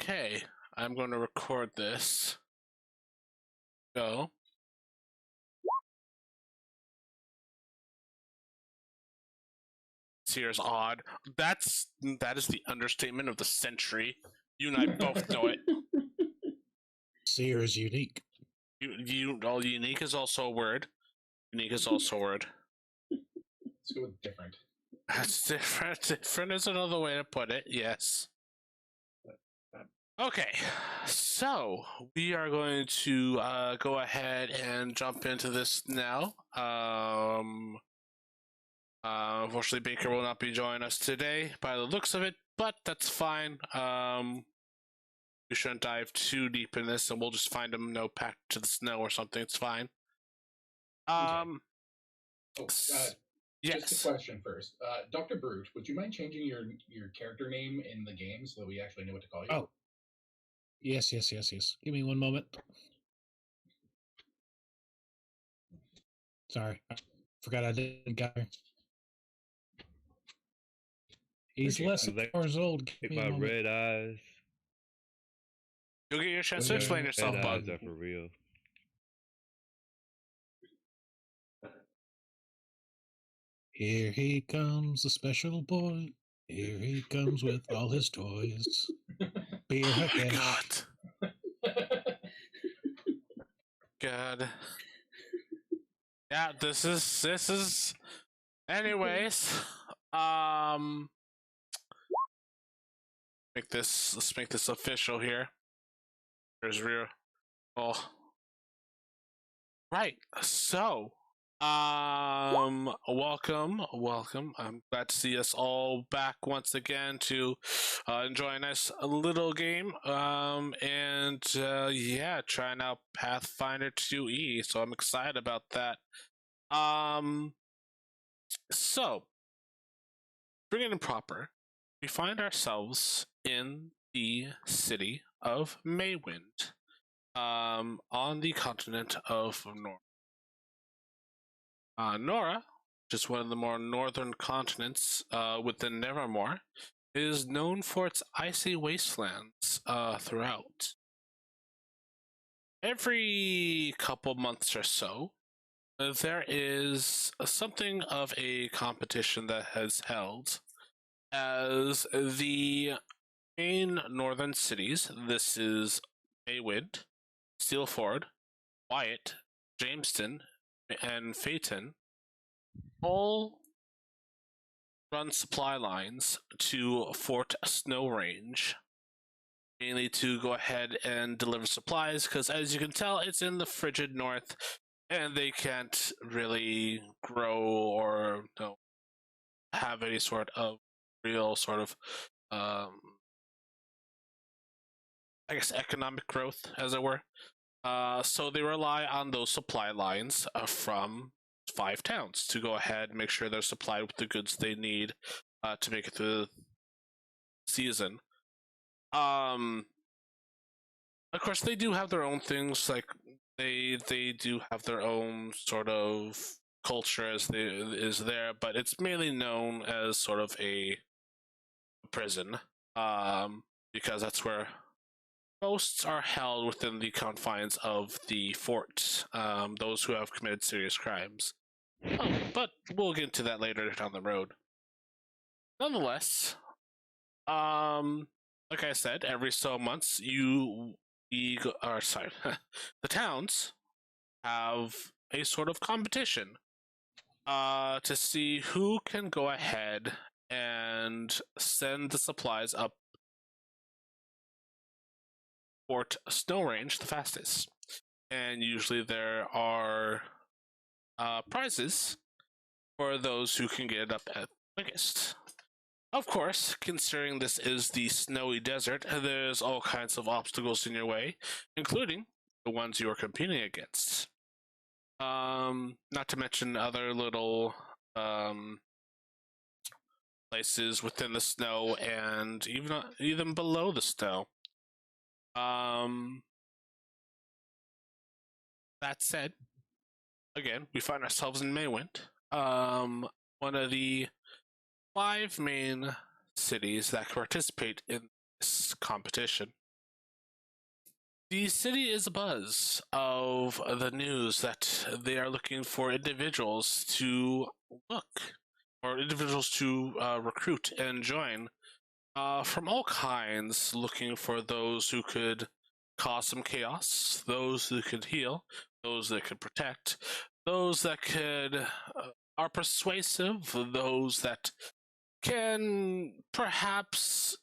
Okay, I'm going to record this. Go. Sears odd. That is the understatement of the century. You and I both know it. Seer is unique. Unique is also a word. Unique is also a word. Let's go with different. That's different. Different is another way to put it. Yes. Okay, so we are going to go ahead and jump into this now. Unfortunately, Baker will not be joining us today by the looks of it, but that's fine. We shouldn't dive too deep in this, and we'll just find him packed to the snow or something. It's fine. Yes. Just a question first. Dr. Brute, would you mind changing your character name in the game so that we actually know what to call you? Oh. Yes. Give me one moment. Sorry. I forgot I didn't got her. He's less than 4 years old. Get my red eyes. You'll get your chance to explain yourself, red bud. Eyes are for real. Here he comes, the special boy. Here he comes with all his toys. Beer oh my God. God. Yeah, this is. Anyways, let's make this official here. There's real. Oh. Right. So, welcome. I'm glad to see us all back once again to enjoy a nice little game. Yeah, trying out Pathfinder 2E. So I'm excited about that. So, bring it in proper. We find ourselves in the city of Maywind, on the continent of Nora. Nora, which is one of the more northern continents within Nevermore, is known for its icy wastelands throughout. Every couple months or so, there is something of a competition that has held as the main northern cities. This is Maywind, Steelford, Wyatt, Jamestown, and Phaeton all run supply lines to Fort Snow Range, mainly to go ahead and deliver supplies, because as you can tell, it's in the frigid north, and they can't really grow or have any sort of real sort of I guess economic growth, as it were. So they rely on those supply lines from 5 towns to go ahead and make sure they're supplied with the goods they need to make it through the season. Of course, they do have their own things. Like they do have their own sort of culture is there, but it's mainly known as sort of a prison, because that's where most are held within the confines of the fort, those who have committed serious crimes. But we'll get into that later down the road. Nonetheless, like I said, every so months the towns have a sort of competition to see who can go ahead and send the supplies up Fort Snow Range the fastest. And usually there are prizes for those who can get it up at the quickest. Of course, considering this is the snowy desert, there's all kinds of obstacles in your way, including the ones you are competing against. Not to mention other little places within the snow and even below the snow. That said, again, we find ourselves in Maywind, one of the 5 main cities that participate in this competition. The city is abuzz of the news that they are looking for individuals to look, or individuals to recruit and join from all kinds, looking for those who could cause some chaos, those who could heal, those that could protect, those that could are persuasive, those that can perhaps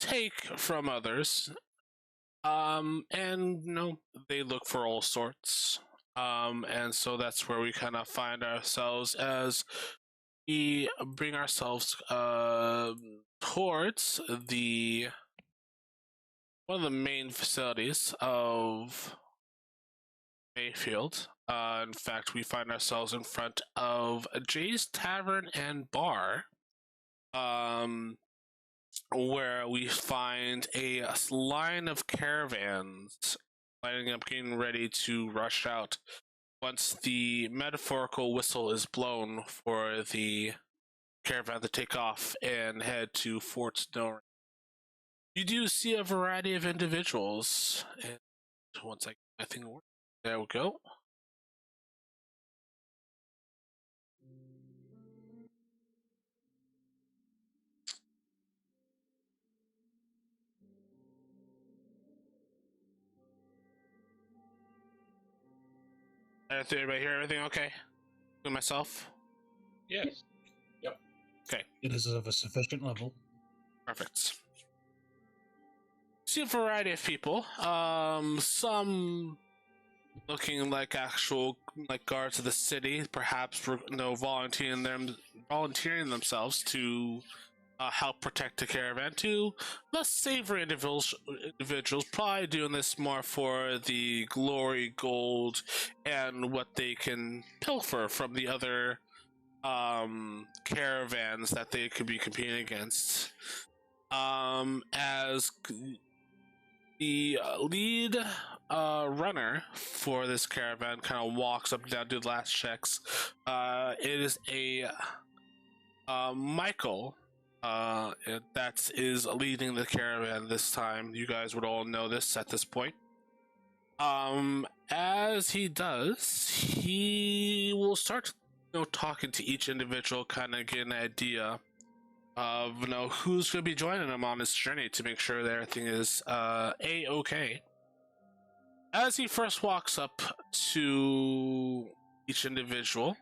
take from others. And they look for all sorts. And so that's where we kind of find ourselves as we bring ourselves towards the one of the main facilities of Mayfield. In fact, we find ourselves in front of Jay's Tavern and Bar, where we find a line of caravans lining up, getting ready to rush out once the metaphorical whistle is blown for the caravan to take off and head to Fort Snow. You do see a variety of individuals, and once I get my thing to work, there we go. Everybody hear everything okay? With myself? Yes. Yep. Okay. It is of a sufficient level. Perfect. See a variety of people. Some looking like actual guards of the city, perhaps volunteering themselves to help protect the caravan. To less savory individuals, probably doing this more for the glory, gold, and what they can pilfer from the other caravans that they could be competing against. As the lead runner for this caravan kind of walks up and down, do the last checks. It is a Michael that is leading the caravan this time. You guys would all know this at this point. As he does, he will start talking to each individual, kind of get an idea of who's going to be joining him on this journey to make sure that everything is a-okay. As he first walks up to each individual,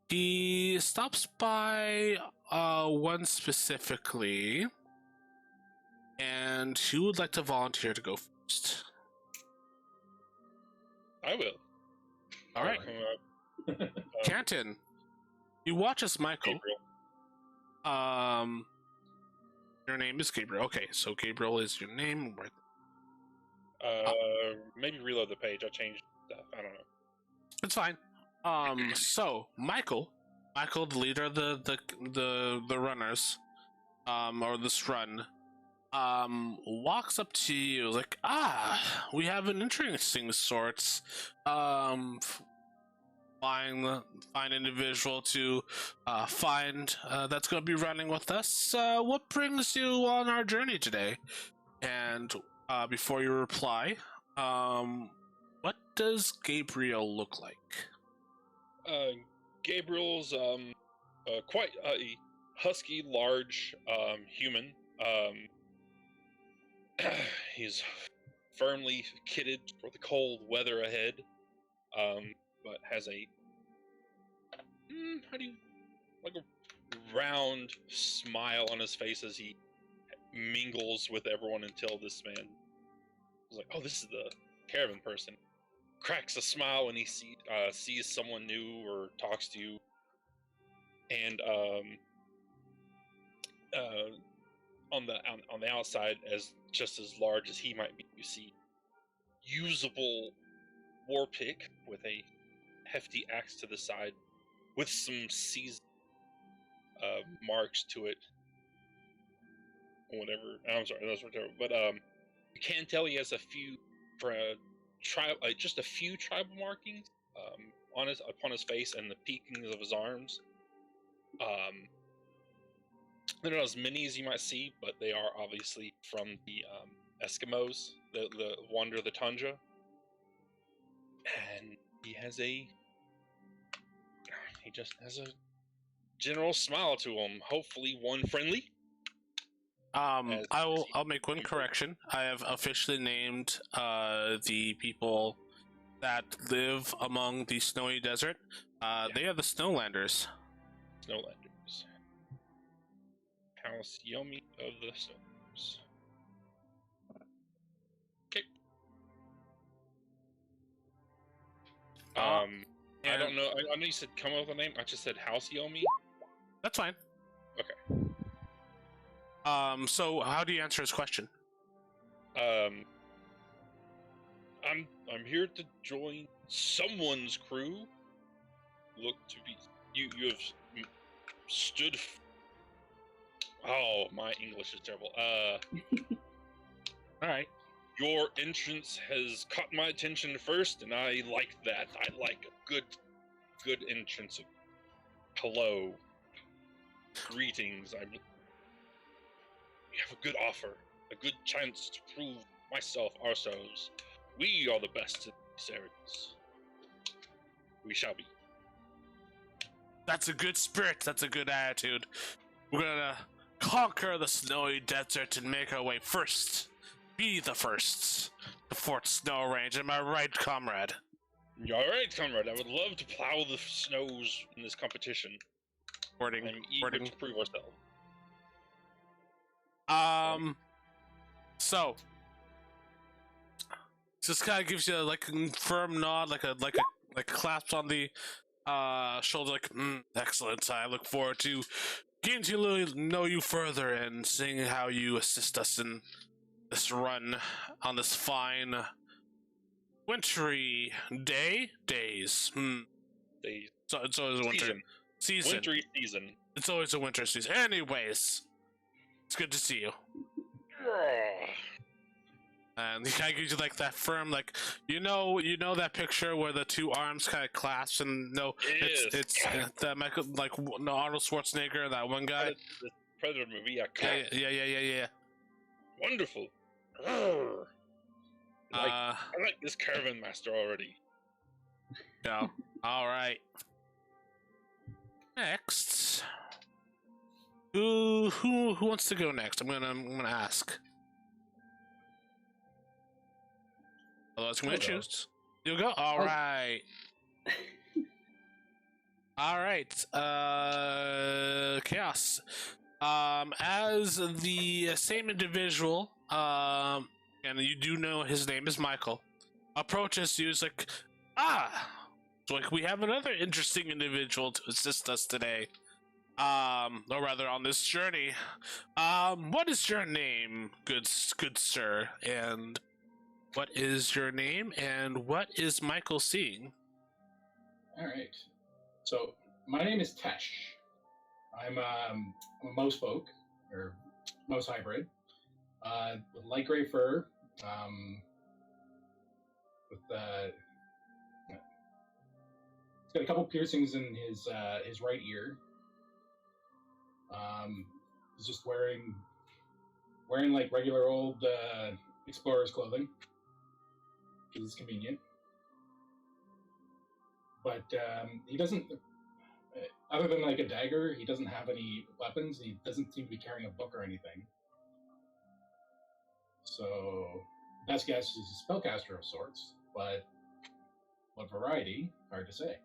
he stops by one specifically, and who would like to volunteer to go first? I will. All right. Canton, you watch as Michael. Gabriel. Your name is Gabriel. Okay, so Gabriel is your name. Maybe reload the page. I changed stuff. I don't know. It's fine. So Michael, the leader of the runners, or this run, walks up to you like, we have an interesting sorts. Find individual to find that's going to be running with us. What brings you on our journey today? And before you reply, what does Gabriel look like? Gabriel's quite a husky, large human. He's firmly kitted for the cold weather ahead, but has a a round smile on his face as he mingles with everyone until this man is like, "Oh, this is the caravan person." Cracks a smile when he sees someone new or talks to you, and on the outside, as just as large as he might be, you see usable war pick with a hefty axe to the side, with some seasoned marks to it. Whatever. I'm sorry, that's whatever. But you can tell he has a few just a few tribal markings upon his face and the peakings of his arms. They're not as many as you might see, but they are obviously from the Eskimos that wander the tundra, and he just has a general smile to him. Hopefully, one friendly. I'll make one correction. I have officially named the people that live among the snowy desert. They are the Snowlanders. Snowlanders. Halcyomi of the Snowlanders. Okay. I don't know. I know you said come up with a name. I just said Halcyomi. That's fine. Okay. So how do you answer his question? I'm here to join someone's crew. Look to be you have stood. Oh, my English is terrible. All right. Your entrance has caught my attention first, and I like that. I like a good entrance. Hello. Greetings. You have a good offer, a good chance to prove myself, ourselves. We are the best in these areas. We shall be. That's a good spirit. That's a good attitude. We're gonna conquer the snowy desert and make our way first. Be the firsts to Fort Snow Range. Am I right, comrade? You're all right, comrade. I would love to plow the snows in this competition. Wording. I'm eager to prove ourselves. So just kind of gives you like a firm nod, like a clasp on the shoulder, like excellent. I look forward to getting to know you further and seeing how you assist us in this run on this fine wintry days. Days. So it's always a winter season. Wintry season. It's always a winter season. Anyways, it's good to see you. And he kind of gives you like that firm, like you know that picture where the two arms kind of clasp, and it's that Michael, like no Arnold Schwarzenegger, that one guy. The Predator movie, Yeah. Wonderful. I like this caravan master already. Yeah. All right. Next, who wants to go next? I'm gonna ask. Otherwise, I'm gonna choose. You'll go. All right. All right. Chaos. As the same individual, and you do know his name is Michael, approaches you. Is like, like we have another interesting individual to assist us today. Or rather, on this journey. What is your name, good sir? And what is your name? And what is Michael seeing? All right. So my name is Tesh. I'm a mouse folk, or mouse hybrid, with light gray fur, with he's got a couple piercings in his right ear. He's just wearing like regular old explorer's clothing, because it's convenient. But he doesn't. Other than like a dagger, he doesn't have any weapons. He doesn't seem to be carrying a book or anything. So, best guess is a spellcaster of sorts, but what variety? Hard to say.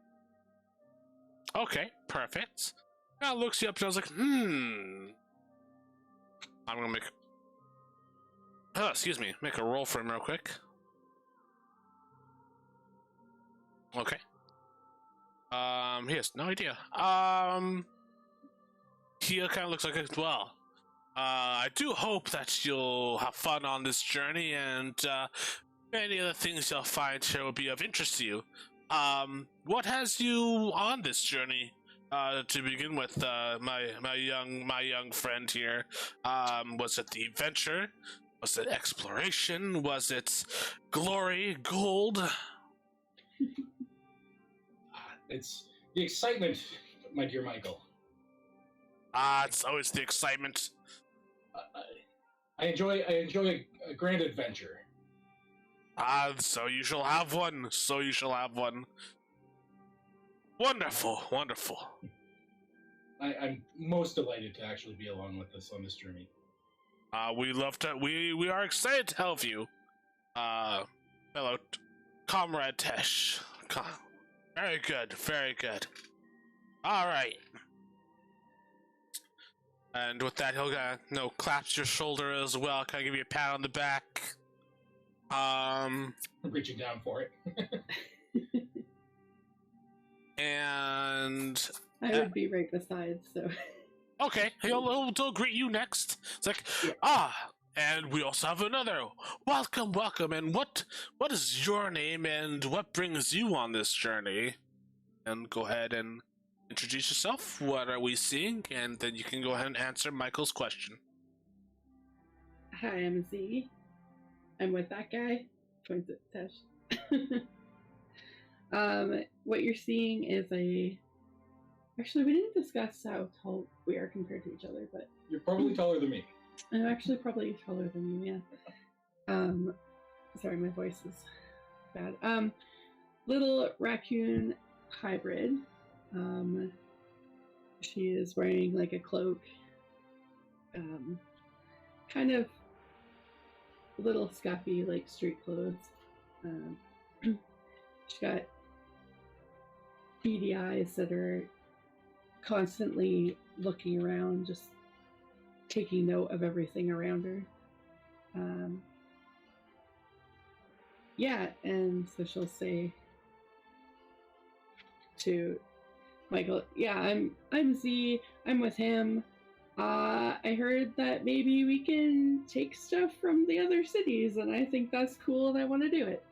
Okay, perfect. Now looks you up and I was like, I'm gonna make a roll for him real quick. Okay. He has no idea. He kind of looks like well. I do hope that you'll have fun on this journey, and many of the things you'll find here will be of interest to you. What has you on this journey? To begin with, my young friend here. Was it the adventure? Was it exploration? Was it glory, gold? It's the excitement, my dear Michael. It's always the excitement. I enjoy a grand adventure. Ah, so you shall have one. So you shall have one. Wonderful, wonderful. I'm most delighted to actually be along with us on this journey. We love to. We are excited to help you, fellow comrade Tesh. Very good, very good. All right. And with that, he'll claps your shoulder as well. Can I give you a pat on the back? Reaching down for it. And I would be right beside, so. okay, he'll greet you next. It's like, Yeah. and we also have another. Welcome, welcome. And what is your name and what brings you on this journey? And go ahead and introduce yourself. What are we seeing? And then you can go ahead and answer Michael's question. Hi, I'm Z. I'm with that guy. Points at Tesh. What you're seeing is actually, we didn't discuss how tall we are compared to each other, but You're probably taller than me. I'm actually probably taller than you, yeah. Sorry, my voice is bad. Little raccoon hybrid. She is wearing like a cloak. Kind of a little scuffy, like street clothes. She's got beady eyes that are constantly looking around, just taking note of everything around her. Yeah, and so she'll say to Michael, "Yeah, I'm Z. I'm with him. I heard that maybe we can take stuff from the other cities, and I think that's cool, and I want to do it."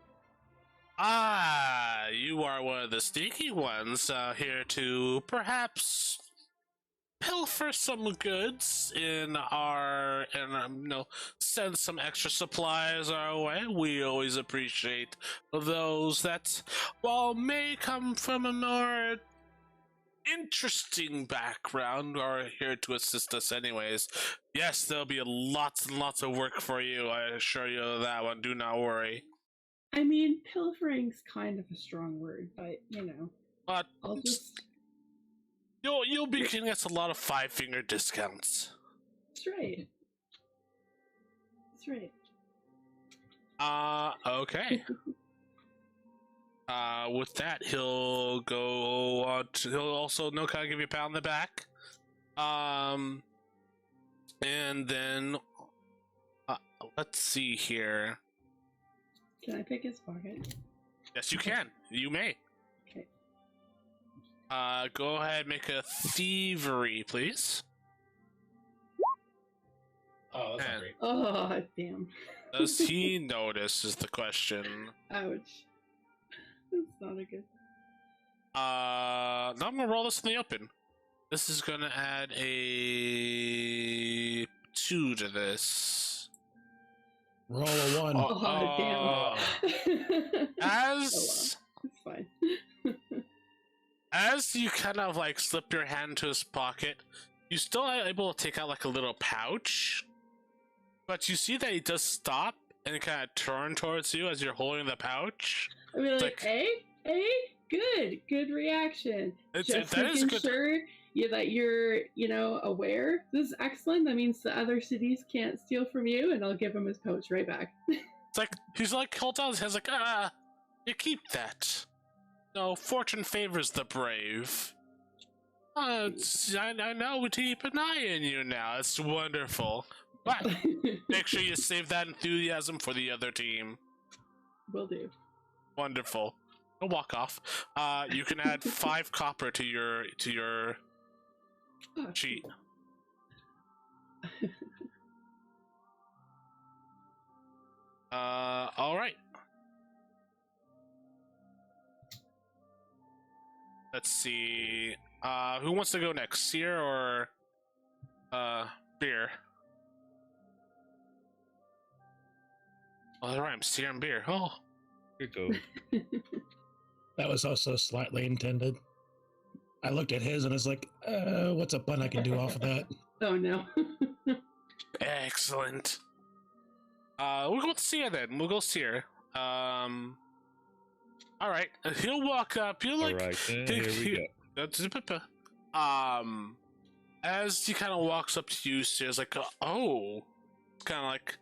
Ah, you are one of the sneaky ones here to perhaps pilfer some goods in our send some extra supplies our way. We always appreciate those that, while may come from a more interesting background, are here to assist us anyways. Yes, there'll be lots and lots of work for you, I assure you of that one. Do not worry. I mean, pilfering's kind of a strong word, but But I'll just. you'll be getting us a lot of 5-finger discounts. That's right. That's right. Okay. With that, he'll go on to, he'll also kind of give you a pat on the back. And then, let's see here. Can I pick his pocket? Yes, you can. You may. Okay. Go ahead, make a thievery, please. Oh, that's not And- great. Oh, damn. Does he notice is the question. Ouch. That's not a good. Now I'm gonna roll this in the open. This is gonna add a 2 to this. Roll a 1. Oh, damn. As It's fine. as you kind of like slip your hand into his pocket, you still are able to take out like a little pouch, but you see that he does stop and kind of turn towards you as you're holding the pouch. I mean, It's like, hey, good reaction. Just that is making good. sure that you're, aware. This is excellent. That means the other cities can't steal from you, and I'll give him his pouch right back. It's like he's like holds out his hands like, you keep that. No, fortune favors the brave. I know we keep an eye on you now. It's wonderful. But make sure you save that enthusiasm for the other team. Will do. Wonderful. I'll walk off. You can add 5 copper to your Oh, cheat. cool. All right. Let's see. Who wants to go next? Seer or Beer? Oh, that rhymes. Seer and Beer. Oh. You go. That was also slightly intended. I looked at his and was like, what's a pun I can do off of that? Oh no. Excellent. We'll go see her then. We'll go see her. All right. He'll walk up. He'll like. All right, then, he- here we he- go. As he kind of walks up to you, Sears like, oh, kind of like,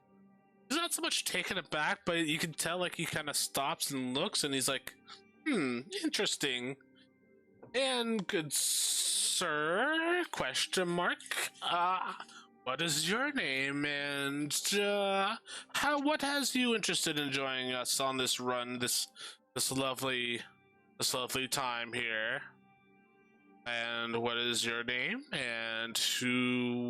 he's not so much taken aback, but you can tell like he kind of stops and looks, and he's like, interesting. And good sir, question mark. What is your name, and what has you interested in joining us on this run, this lovely time here? And what is your name? And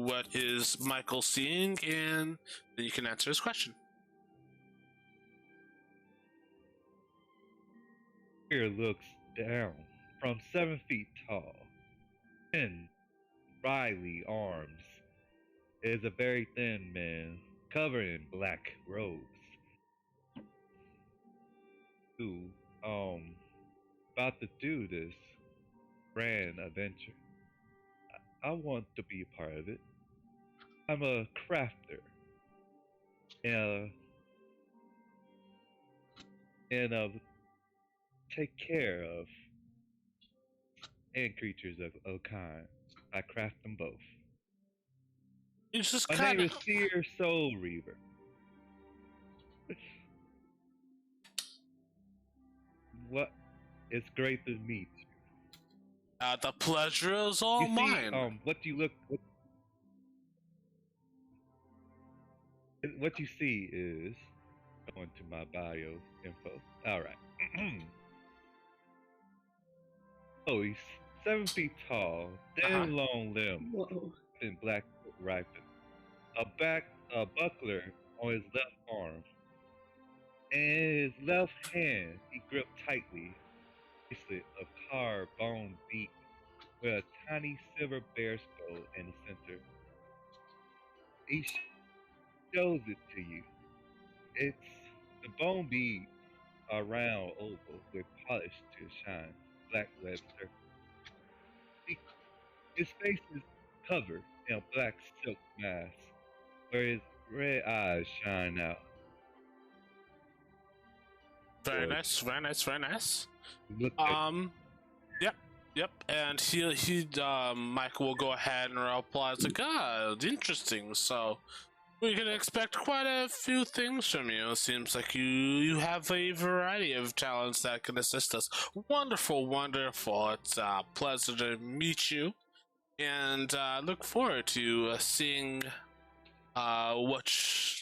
what is Michael seeing? And then you can answer his question. Here looks down from 7 feet tall. 10 wily arms. Is a very thin man covered in black robes. Who, about to do this grand adventure. I want to be a part of it. I'm a crafter. And take care of and creatures of kind. I craft them both. It's just My kind name of is Seer Soul Reaver. What? It's great to meet you. the pleasure is all You see, mine. What you see is going to my bio info. All right. Oh, he's 7 feet tall, thin, Uh-huh. long limbs, Whoa. and black rifle. A buckler on his left arm, and his left hand he gripped tightly a bracelet of carved bone beak with a tiny silver bear skull in the center. He shows it to you. It's the bone beads are round oval with polished to shine black lead surface. His face is covered in a black silk mask, where his red eyes shine out. Very Or nice, very nice, very nice. look at Yep. And Michael will go ahead and reply. It's like, interesting. So we can expect quite a few things from you. It seems like you have a variety of talents that can assist us. Wonderful, wonderful. It's a pleasure to meet you, and I look forward to seeing what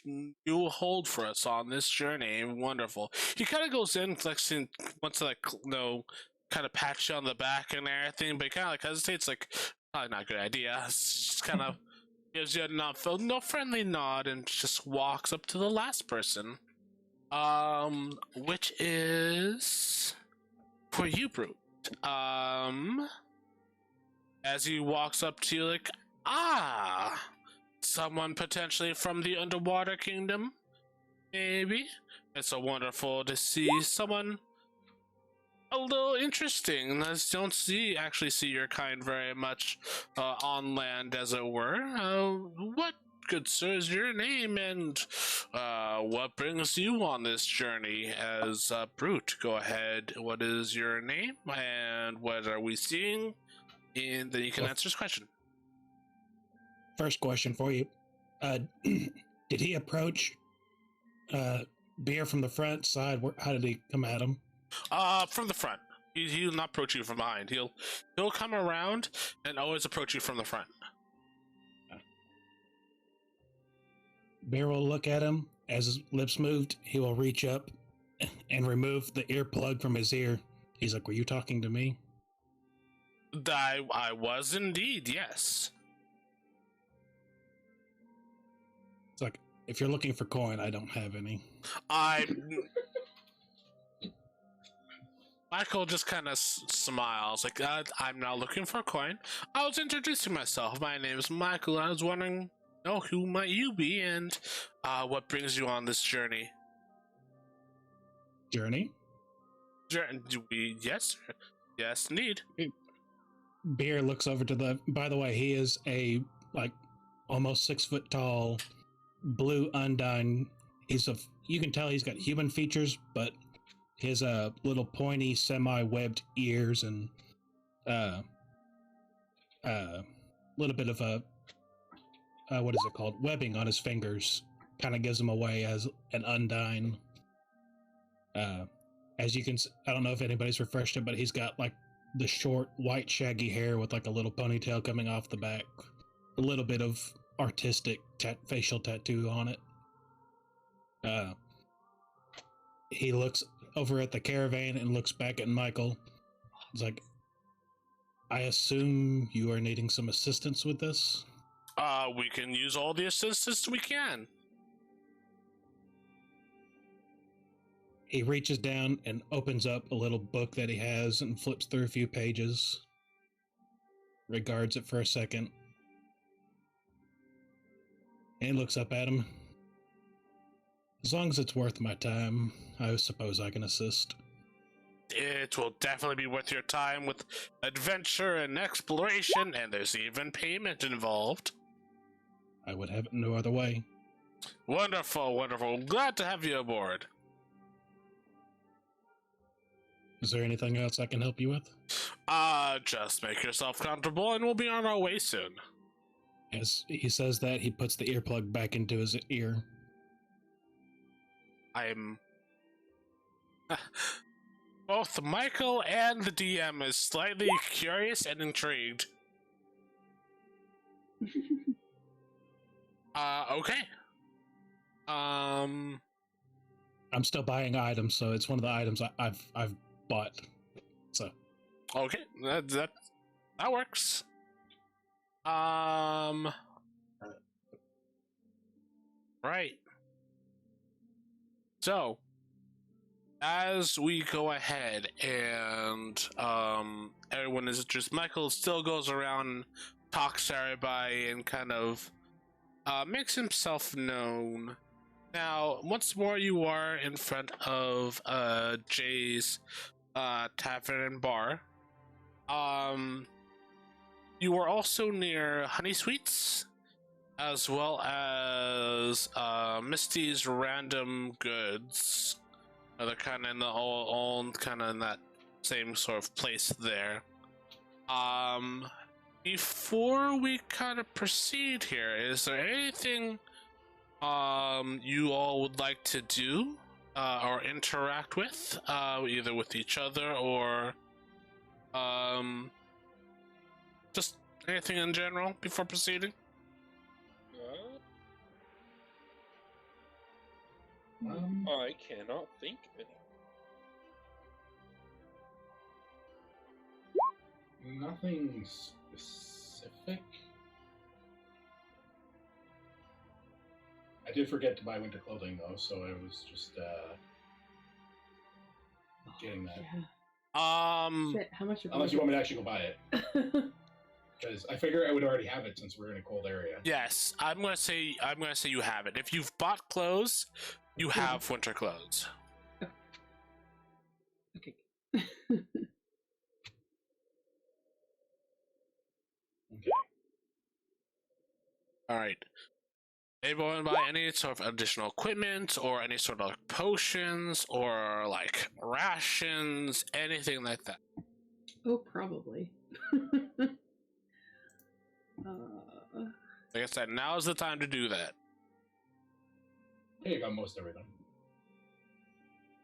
you will hold for us on this journey. Wonderful. He kind of goes in, flexing, wants to kind of pat you on the back and everything, but he kind of hesitates, like, probably not a good idea. Just kind of gives you no friendly nod and just walks up to the last person, which is for you, Brute. As he walks up to you, like, someone potentially from the Underwater Kingdom, maybe. It's so wonderful to see someone a little interesting. I don't actually see your kind very much on land, as it were. What, good sir, is your name, and what brings you on this journey as Brute? Go ahead. What is your name, and what are we seeing? And then you can answer this question. First question for you. Did he approach Beer from the front side? How did he come at him? From the front. He'll not approach you from behind. He'll come around and always approach you from the front. Bear will look at him. As his lips moved, he will reach up and remove the earplug from his ear. He's like, "Were you talking to me?" I was indeed, yes. It's like, if you're looking for coin, I don't have any. Michael just kind of smiles, like, I'm not looking for a coin. I was introducing myself. My name is Michael. I was wondering, who might you be, and what brings you on this journey? Journey? Yes, sir. Yes, indeed. Beer looks over to the. By the way, he is a almost 6 foot tall, blue Undine you can tell he's got human features, but his little pointy semi-webbed ears and little bit of a what is it called, webbing on his fingers kind of gives him away as an Undyne. As you can, I don't know if anybody's refreshed it, but he's got like the short white shaggy hair with like a little ponytail coming off the back, a little bit of artistic facial tattoo on it. He looks over at the caravan and looks back at Michael. He's like, I assume you are needing some assistance with this? We can use all the assistance we can. He reaches down and opens up a little book that he has and flips through a few pages. Regards it for a second. And he looks up at him. As long as it's worth my time, I suppose I can assist. It will definitely be worth your time with adventure and exploration, and there's even payment involved. I would have it no other way. Wonderful, wonderful. Glad to have you aboard. Is there anything else I can help you with? Just make yourself comfortable and we'll be on our way soon. As he says that, he puts the earplug back into his ear. I'm... Both Michael and the DM is slightly curious and intrigued. Okay. I'm still buying items, so it's one of the items I've bought. So. Okay, that works. Right. So, as we go ahead and everyone is just Michael still goes around, talks to everybody, and kind of makes himself known. Now, once more, you are in front of Jay's Tavern and Bar. You are also near Honey Sweets, as well as Misty's Random Goods. They're kind of in the all kind of in that same sort of place there. Before we kind of proceed here, is there anything you all would like to do or interact with, either with each other or just anything in general before proceeding? I cannot think of any. Nothing specific. I did forget to buy winter clothing though, so I was just getting that. Yeah. Shit, how much? Unless you want me to actually go buy it, because I figure I would already have it since we're in a cold area. Yes, I'm gonna say you have it. If you've bought clothes, you have winter clothes. Okay. Okay. All right. Anyone buy any sort of additional equipment or any sort of like potions or like rations, anything like that? Oh, probably. Like I said, now is the time to do that. I think I got most everything.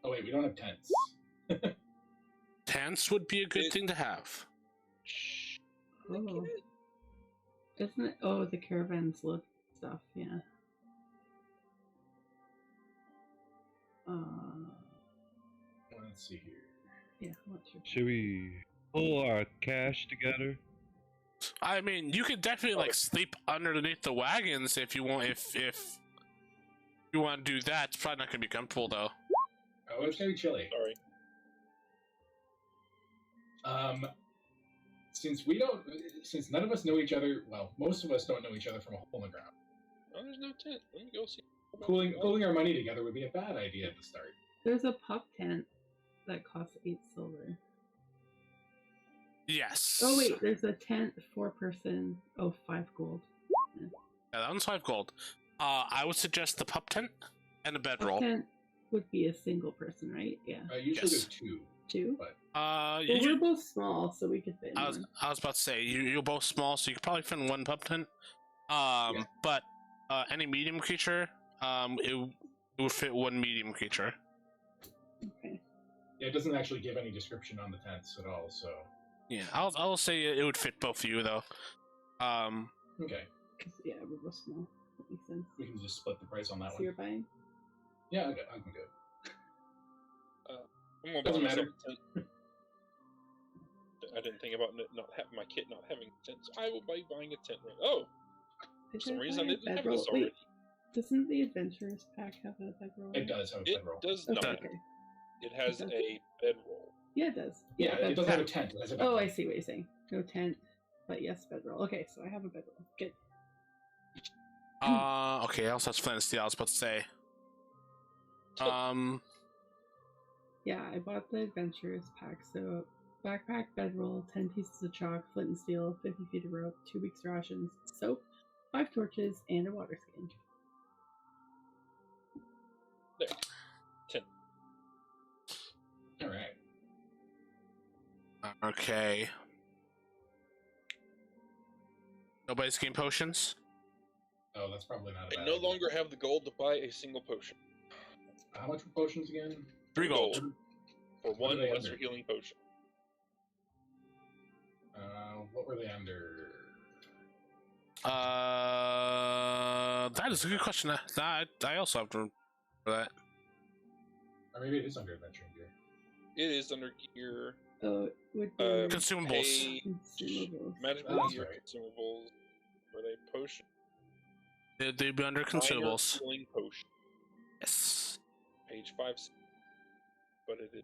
Oh wait, we don't have tents. Tents would be a good thing to have. Oh. Isn't it? Oh, the caravans look stuff, yeah. Let's see here. Yeah, what's your... Should we pull our cash together? I mean, you could definitely like sleep underneath the wagons if you want. If you want to do that, it's probably not gonna be comfortable though. Oh, it's gonna be chilly. Sorry. Since none of us know each other, well, most of us don't know each other from a hole in the ground. Oh, there's no tent. Let me go see. Pooling our money together would be a bad idea at the start. There's a pup tent that costs 8 silver. Yes. Oh wait, there's a tent 4-person. Oh, 5 gold. Yeah, that one's 5 gold. I would suggest the pup tent. And a A bedroll. tent would be a single person, right? Yeah. Usually Yes. there's two. Two. But Well, You, we're both small, so we could fit in I was one. about to say you're both small, so you could probably fit in one pup tent. Yeah. But any medium creature, it would fit one medium creature. Okay. yeah, it doesn't actually give any description on the tents at all. So Yeah, I'll say it would fit both of you though. okay, 'Cause, yeah, we're both small. That makes sense. we can just split the price on that So one. you're buying? Yeah, okay, I can do it. I'm gonna Doesn't buy myself matter. a tent. I didn't think about not having my kit not having a tent, so I will be buying a tent. Oh, for some reason I didn't have this already. Wait, doesn't the Adventurers pack have a bedroll? It does have a It bedroll. does Okay, not. okay. It has It does. a bedroll. Yeah, it does. Yeah, it bed- doesn't have a tent. It has a Oh, bedroll. I see what you're saying. No tent, but yes, bedroll. Okay, so I have a bedroll. Good. Okay, I also have flint and steel. I was about to say. Yeah, I bought the Adventurers pack. So backpack, bedroll, 10 pieces of chalk, flint and steel, 50 feet of rope, 2 weeks rations, soap, 5 torches, and a water skin. There. 10. All right. Okay. Nobody's getting potions. Oh, that's probably not a I bad no idea. longer have the gold to buy a single potion. How much were potions again? 3 gold. For one they lesser under? healing potion. What were they under? That is a good question. That I also have to remember that. Or maybe it is under adventuring gear. It is under gear. Oh, it would be Consumables. Pay consumables. magical That's gear right. consumables. Were they potion? They'd be under Minor consumables. healing potion. Yes. Page 5. But it is.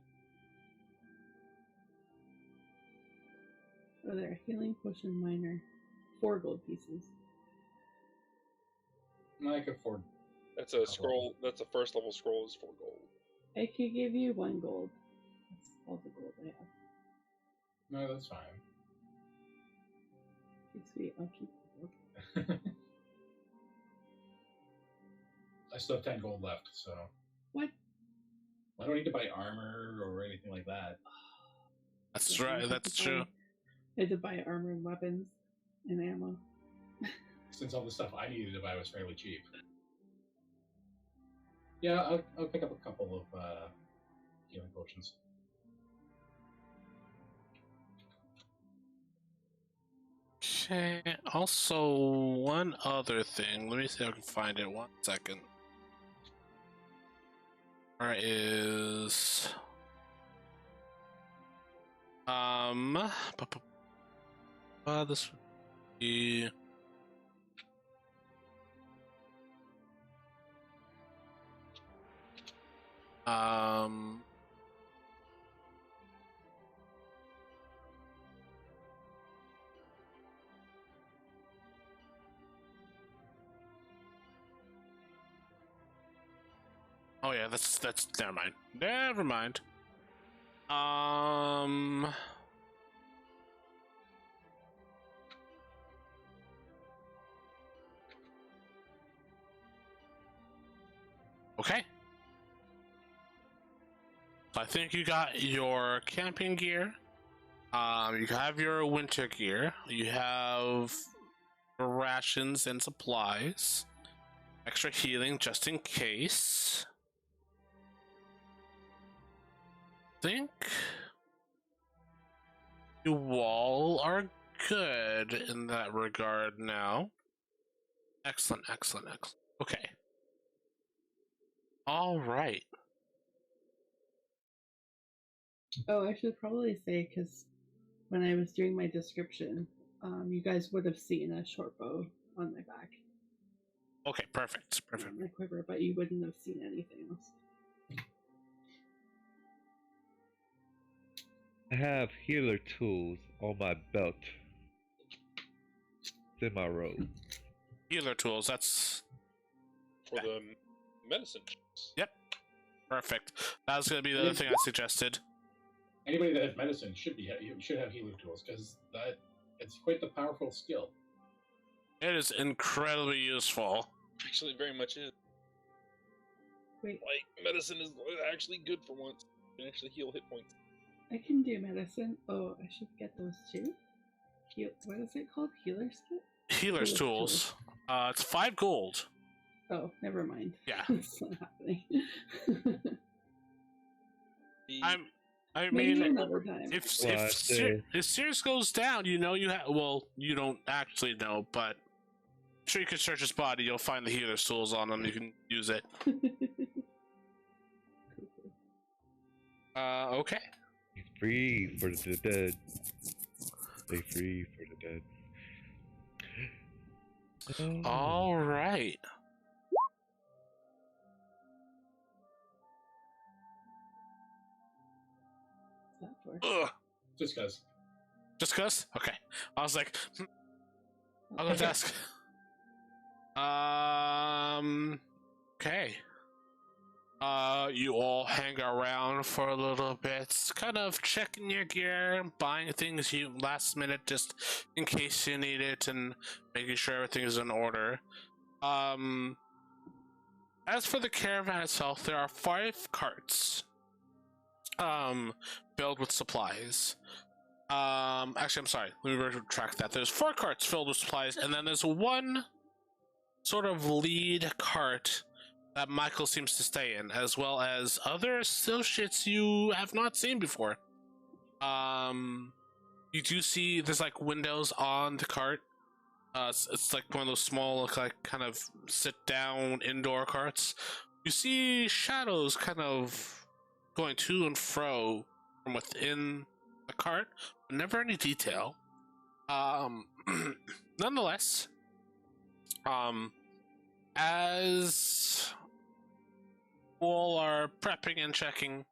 Oh, there. Healing potion minor. 4 gold pieces. I could afford. That's a scroll. That's a first level scroll. Is 4 gold. I could give you 1 gold. That's all the gold I have. No, that's fine. Okay, sweet. I'll keep the gold. I still have 10 gold left, so What? I don't need to buy armor or anything like that. That's Yeah, I right. had That's to true. buy- I had to buy armor and weapons and ammo. Since all the stuff I needed to buy was fairly cheap. Yeah, I'll pick up a couple of healing potions. Okay. Also, one other thing. Let me see if I can find it. 1 second. Where is this would be oh yeah, that's never mind. Never mind. Okay. So I think you got your camping gear. You have your winter gear. You have rations and supplies. Extra healing just in case. Think you all are good in that regard now. Excellent, excellent, excellent. Okay. All right. Oh, I should probably say, because when I was doing my description, you guys would have seen a short bow on my back. Okay, perfect. Perfect. My quiver, but you wouldn't have seen anything else. I have healer tools on my belt. It's in my robe. Healer tools, that's For the medicine checks. perfect. That was going to be the other thing I suggested. Anybody that has medicine should have healing tools because it's quite the powerful skill. It is incredibly useful. Actually, it very much is. Wait, Like, medicine is actually good for once. You can actually heal hit points. I can do medicine. Oh, I should get those too. What is it called? Healer's kit? Healer's Healer's tools. It's 5 gold. Oh, never mind. Yeah. It's not happening. The- I Maybe mean, another time. if Well, I say- if Sears goes down, you know you have. Well, you don't actually know, but I'm sure you can search his body. You'll find the healer's tools on him. You can use it. Okay. Be free for the dead. Stay free for the dead. Oh. All right. What's that for? Ugh. Just because. Just cause? Okay. I was like, I'll go desk. Okay. You all hang around for a little bit, kind of checking your gear, buying things you last minute just in case you need it, and making sure everything is in order. As for the caravan itself, there are 5 carts, filled with supplies. Actually, I'm sorry. Let me retract that. There's 4 carts filled with supplies, and then there's one sort of lead cart that Michael seems to stay in, as well as other associates you have not seen before. You do see there's like windows on the cart. It's like one of those small, like kind of sit down indoor carts. You see shadows kind of going to and fro from within the cart, but never any detail. Nonetheless, as all are prepping and checking,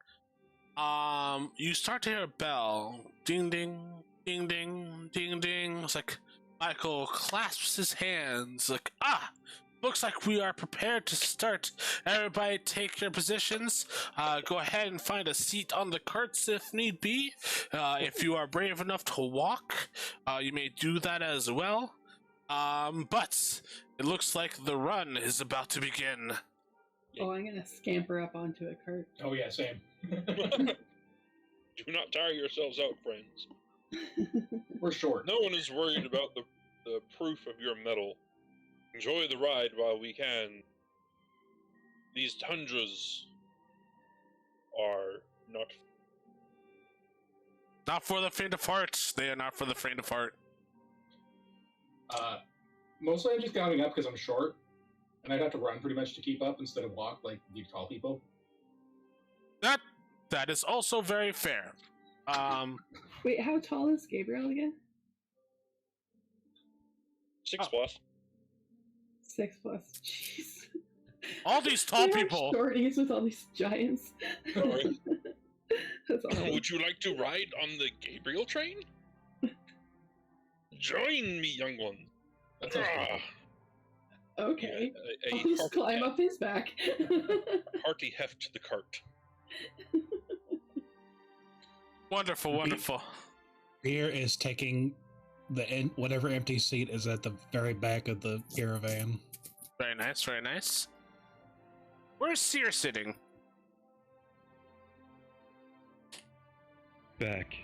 you start to hear a bell. Ding ding, ding ding, ding ding. It's like Michael clasps his hands, like, looks like we are prepared to start. Everybody take your positions. Go ahead and find a seat on the carts if need be. If you are brave enough to walk, you may do that as well. But it looks like the run is about to begin. Oh, I'm gonna scamper up onto a cart. Oh yeah, same. Do not tire yourselves out, friends. We're short. No one is worried about the proof of your metal. Enjoy the ride while we can. These tundras are Not for the faint of heart. They are not for the faint of heart. Mostly I'm just gathering up because I'm short, and I'd have to run pretty much to keep up instead of walk like the tall people. That is also very fair. Wait, how tall is Gabriel again? 6 plus. 6+. Jeez. All these tall We have people. shorties with all these giants. Sorry. That's awesome. Would you like to ride on the Gabriel train? Join me, young one. That sounds Ah, cool. Okay. a I'll just hearty, climb up his back. hearty heft to the cart. Wonderful, wonderful. Beer is taking whatever empty seat is at the very back of the caravan. Very nice, very nice. Where's Seer sitting? Back.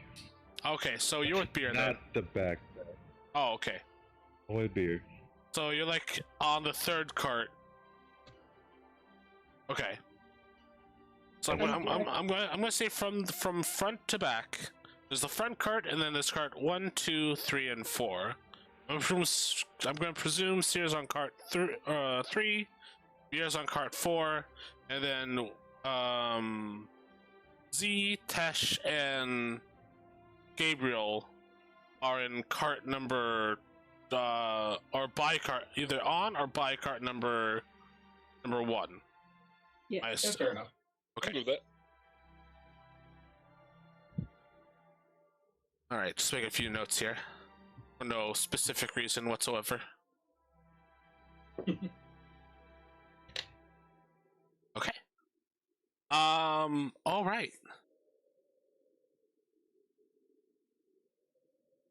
Okay, so you're with Beer then. Not the back. Oh, okay. Only beer. So you're like on the 3rd cart. Okay. So I'm gonna say from front to back. There's the front cart, and then there's cart 1, 2, 3, and 4. I'm gonna presume Sears on cart 3, Beer's on cart 4, and then Z, Tesh, and Gabriel are in cart number or by cart, either on or by cart number 1. Yeah. I Yeah, assume. fair enough. I'll Okay. do that. All right, just make a few notes here. For no specific reason whatsoever. Okay. All right.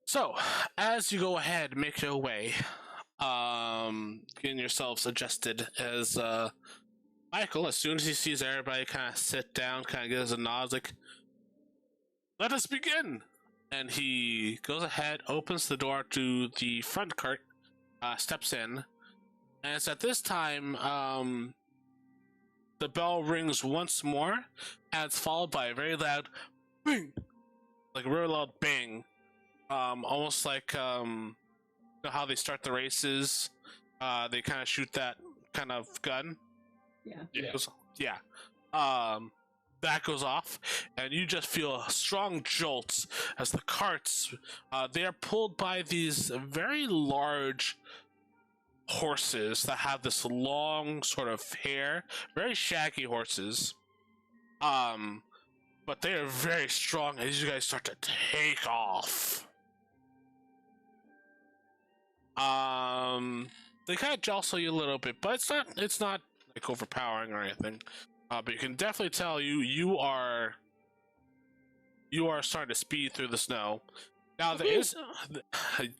So, as you go ahead, make your way, getting yourselves adjusted as Michael, as soon as he sees everybody kind of sit down, kind of gives a nod, like, let us begin. And he goes ahead, opens the door to the front cart, steps in, and it's at this time, the bell rings once more, and it's followed by a very loud bing, like a really loud bang, almost like you know how they start the races, they kind of shoot that kind of gun. Yeah. Yeah. Yeah. That goes off, and you just feel strong jolts as the carts, they are pulled by these very large horses that have this long sort of hair, very shaggy horses. But they are very strong as you guys start to take off. They kind of jostle you a little bit, but it's not like overpowering or anything. But you can definitely tell you are starting to speed through the snow. Now there is,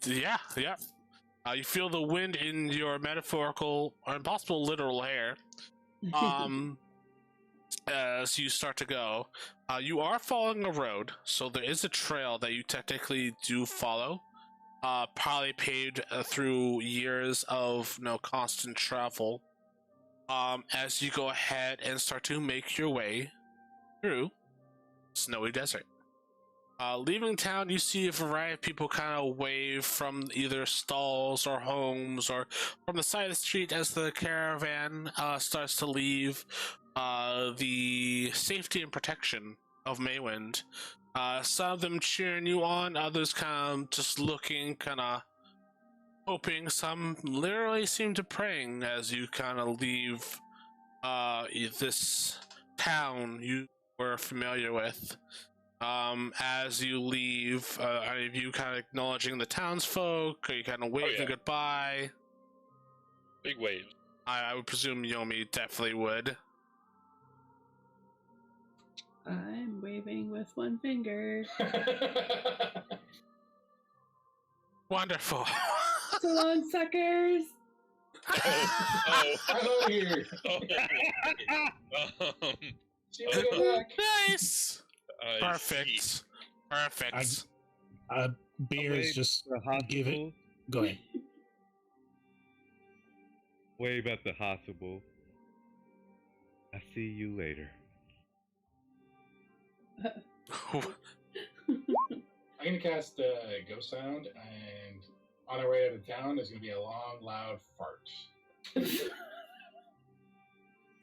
yeah. You feel the wind in your metaphorical or impossible literal hair. As you start to go, you are following a road, so there is a trail that you technically do follow. Probably paved through years of constant travel. As you go ahead and start to make your way through snowy desert. Leaving town, you see a variety of people kind of wave from either stalls or homes or from the side of the street as the caravan starts to leave the safety and protection of Maywind. Some of them cheering you on, others kind of just looking, kind of hoping, some literally seem to praying as you kind of leave this town you were familiar with. As you leave, are you kind of acknowledging the townsfolk? Are you kind of waving goodbye? Big waves. I would presume Yomi definitely would. I'm waving with one finger. Wonderful. So long, suckers. Hello here. See you when we get back. Nice. I see. Perfect. Beer is just the give it. hospital. Go ahead. Wave at the hospital. I see you later. I'm gonna cast Ghost Sound, and on our way out of town, there's gonna be a long, loud fart.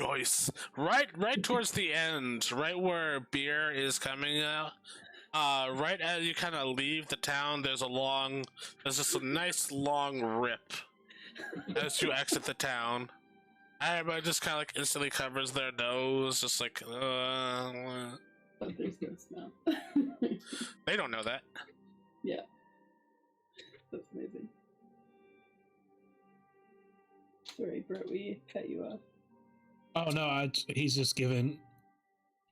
Nice. Right towards the end, right where beer is coming out. Right as you kind of leave the town, there's just a nice long rip as you exit the town. Everybody just kind of like instantly covers their nose, just like, But there's no smell. They don't know that. Yeah. That's amazing. Sorry, Brett, we cut you off. Oh no, he's just giving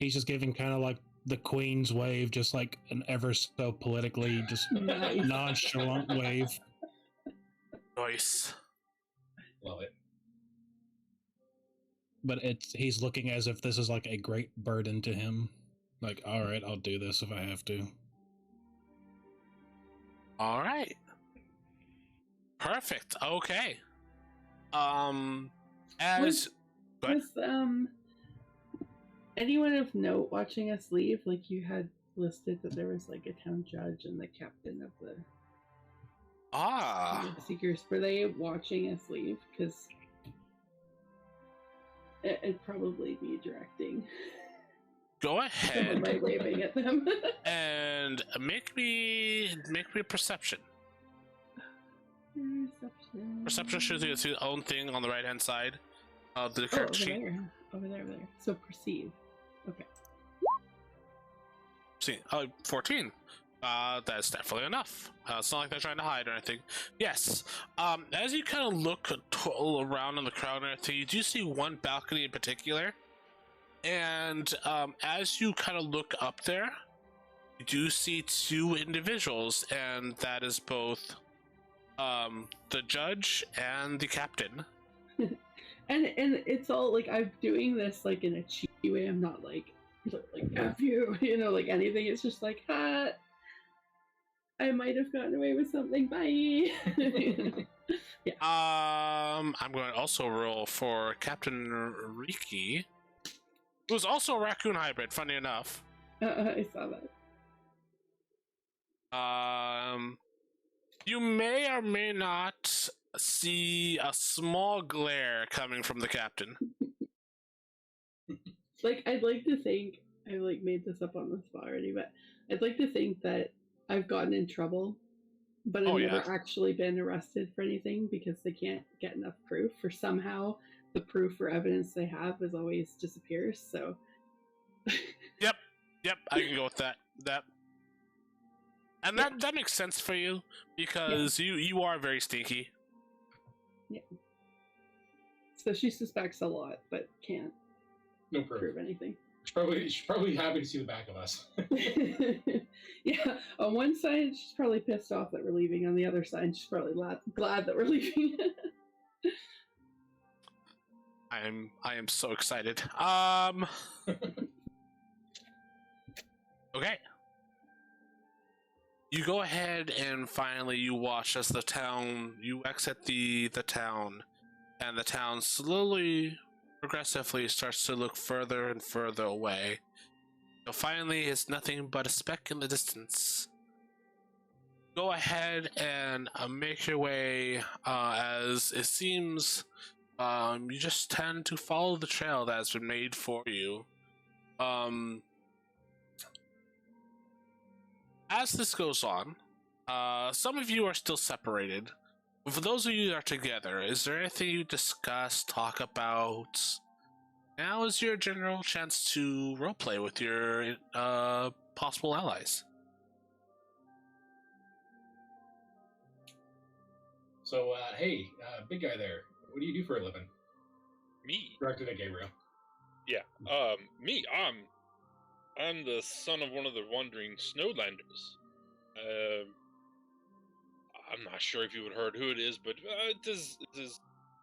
kind of like the Queen's wave, just like an ever so politically just Nice. nonchalant wave. Nice. Love it. But he's looking as if this is like a great burden to him. Like, all right, I'll do this if I have to. All right. Perfect. Okay. As Was anyone of note watching us leave? Like, you had listed that there was like a town judge and the captain of the Seekers. Were they watching us leave? Because it'd probably be directing. go Someone ahead by waving at them. and make me a perception. Perception shows you its own thing on the right hand side of the Oh, correct sheet. over there. So perceive. Okay. See, 14. That's definitely enough. It's not like they're trying to hide or anything. Yes. As you kind of look around in the crowd and everything, you do see one balcony in particular. And as you kind of look up there, you do see two individuals, and that is both the judge and the captain. and it's all like I'm doing this like in a cheeky way. I'm not like F you, like anything. It's just like, ha, I might have gotten away with something. Bye. Yeah. I'm going to also roll for Captain Riki, who's also a raccoon hybrid. Funny enough. I saw that. You may or may not see a small glare coming from the captain. Like, I'd like to think I like made this up on the spot already, but I'd like to think that I've gotten in trouble, but I've never actually been arrested for anything because they can't get enough proof, or somehow the proof or evidence they have is always disappears. So Yep, I can go with that. And that makes sense for you because you are very sneaky. Yeah. So she suspects a lot, but can't No proof. prove anything. She's probably happy to see the back of us. Yeah, on one side she's probably pissed off that we're leaving. On the other side, she's probably glad that we're leaving. I am so excited. Okay. You go ahead and finally you watch as you exit the town, and the town slowly, progressively starts to look further and further away. So finally, it's nothing but a speck in the distance. Go ahead and make your way, as it seems you just tend to follow the trail that has been made for you. As this goes on, some of you are still separated. For those of you that are together, is there anything you discuss, talk about? Now is your general chance to roleplay with your possible allies. So, hey, big guy there, what do you do for a living? Me? Directed at Gabriel. Yeah. Me. I'm the son of one of the wandering snowlanders. I'm not sure if you would heard who it is, but it is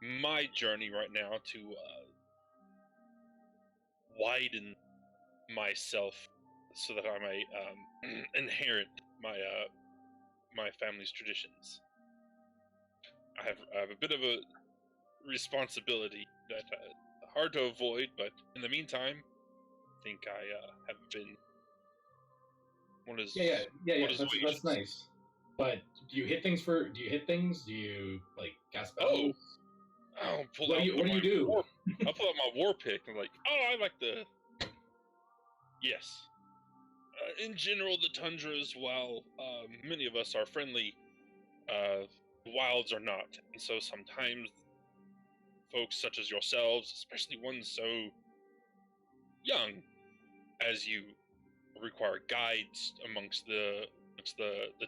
my journey right now to widen myself so that I may inherit my family's traditions. I have a bit of a responsibility that hard to avoid, but in the meantime, I think I have been one of his. Yeah. That's nice. But do you hit things? Do you like cast spells? I'll pull What out do you do? I'll pull out my war pick. I'm like, I like the. Yes. In general, the tundras, while many of us are friendly, the wilds are not, and so sometimes folks such as yourselves, especially ones so young as you, require guides amongst the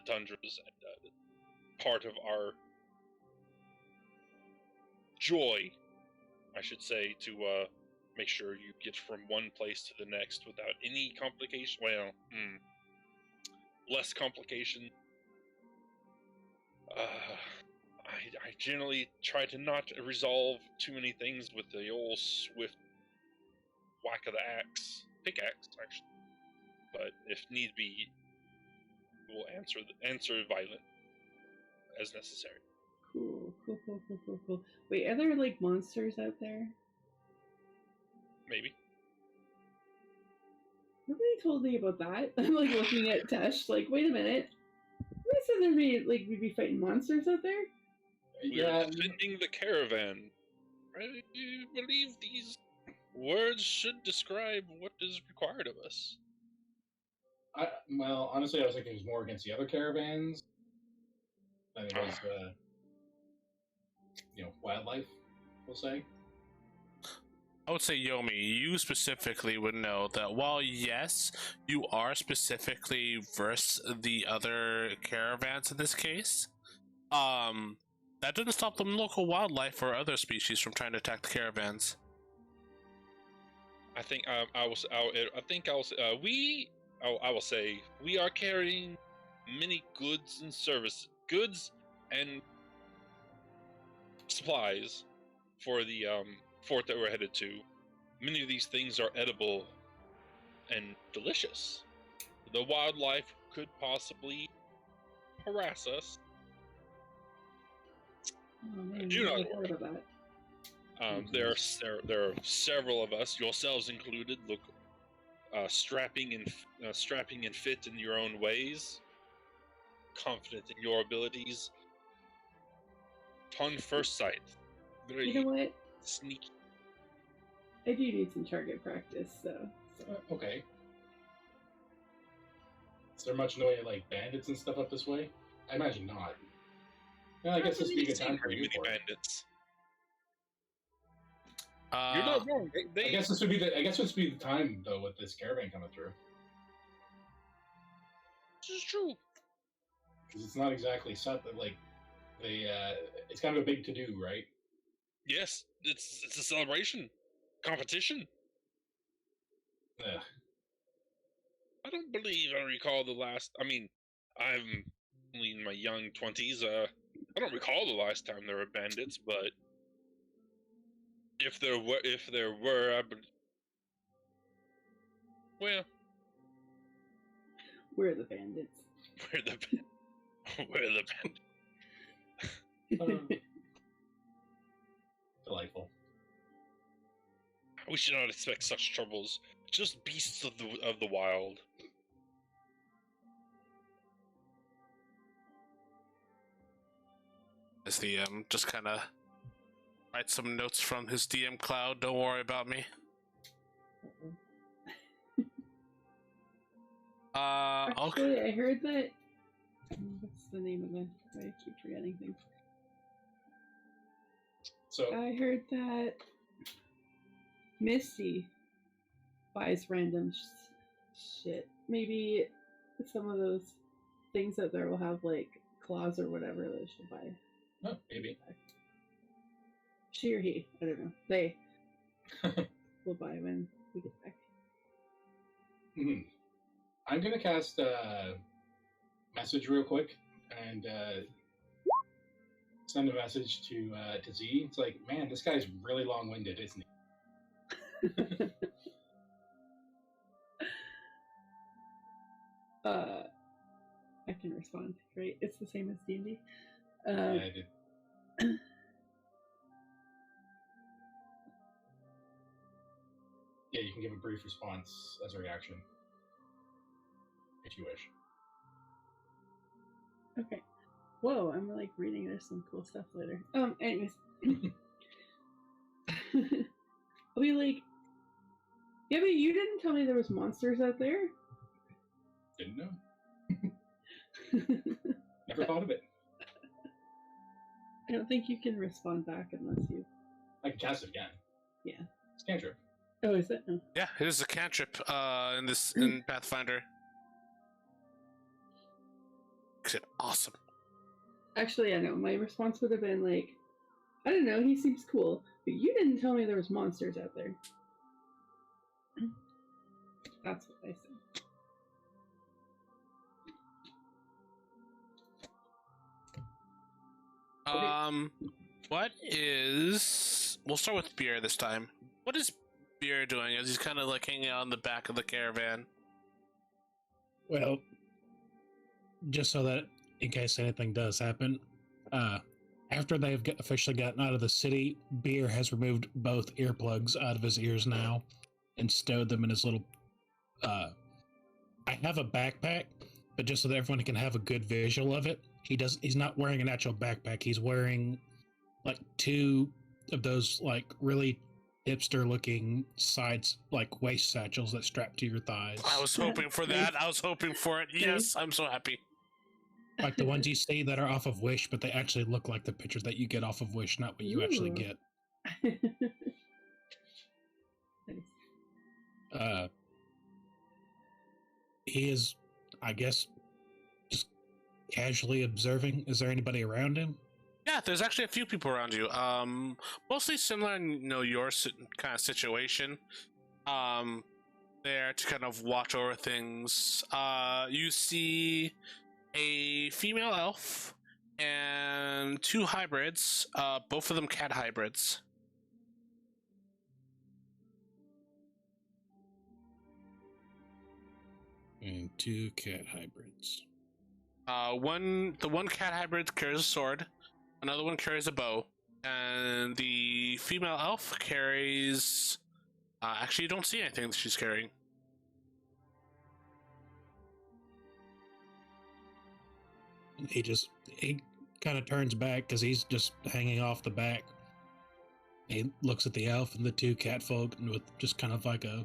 tundras, and part of our joy, I should say, to make sure you get from one place to the next without any complication. Well, less complication. I generally try to not resolve too many things with the old swift whack of the pickaxe, actually. But if need be, we'll answer violent as necessary. Cool. Wait, are there like monsters out there? Maybe. Nobody told me about that. I'm like looking at Tesh, like, wait a minute. Who said we'd be fighting monsters out there? We're defending the caravan. I believe these words should describe what is required of us. Well, honestly, I was thinking it was more against the other caravans than it was, wildlife, we'll say. I would say, Yomi, you specifically would know that while, yes, you are specifically versus the other caravans in this case, that didn't stop the local wildlife or other species from trying to attack the caravans. I will say we are carrying many goods and supplies for the fort that we're headed to, many of these things are edible and delicious. The wildlife could possibly harass us. Oh man, Do not I worry. thought about that. There are several of us, yourselves included, look strapping and fit in your own ways, confident in your abilities. On first sight, very You know what? sneaky. I do need some target practice, so. Okay. Is there much in the way of like bandits and stuff up this way? I imagine not. Yeah, I guess this would be a good time for you Many for it. bandits. You're Uh, not wrong. I guess this would be the time though with this caravan coming through, This is true. because it's not exactly set that like they. It's kind of a big to do, right? Yes, it's a celebration, competition. Ugh. I don't believe I recall the last. I mean, I'm only in my young 20s. I don't recall the last time there were bandits, but if there were, well, We're the bandits. we're the bandits. Um, delightful. We should not expect such troubles. Just beasts of the wild. as the just kind of write some notes from his DM cloud. Don't worry about me. Okay. Actually, I heard that. What's the name of the? I keep forgetting things. So I heard that Misty buys random shit. Maybe some of those things that there will have like claws or whatever that she'll buy. oh, maybe. She or he, I don't know. They will buy when we get back. Mhm. I'm gonna cast message real quick and send a message to Z. It's like, man, this guy's really long-winded, isn't he? I can respond, right? It's the same as D&D. Yeah, I did. Yeah, you can give a brief response as a reaction, if you wish. Okay. Whoa, I'm like reading. There's some cool stuff later. Anyways. I'll be like, yeah, but you didn't tell me there was monsters out there. Didn't know. Never thought of it. I don't think you can respond back unless you. I can cast it again. Yeah. It's cantrip. Oh, is that? No. Yeah, it is a cantrip in Pathfinder. Awesome. Actually, I know. My response would have been like, I don't know. He seems cool, but you didn't tell me there was monsters out there. That's what I said. What is? We'll start with Beer this time. What is Beer doing as he's kind of like hanging out in the back of the caravan? Well, just so that in case anything does happen, after they've officially gotten out of the city, Beer has removed both earplugs out of his ears now and stowed them in his little. I have a backpack, but just so that everyone can have a good visual of it, he's not wearing an actual backpack. He's wearing like two of those like really hipster looking sides, like waist satchels that strap to your thighs. I was hoping for that. I was hoping for it. Yes, I'm so happy. Like the ones you see that are off of Wish, but they actually look like the pictures that you get off of Wish, not what you actually Ooh. get. Nice. He is, I guess, just casually observing. Is there anybody around him? Yeah, there's actually a few people around you. Mostly similar in your kind of situation. There to kind of watch over things. You see a female elf and two hybrids. Both of them cat hybrids. And 2 cat hybrids. The one cat hybrid carries a sword, another one carries a bow, and the female elf carries. Actually, you don't see anything that she's carrying. He kind of turns back because he's just hanging off the back. He looks at the elf and the 2 cat folk and with just kind of like a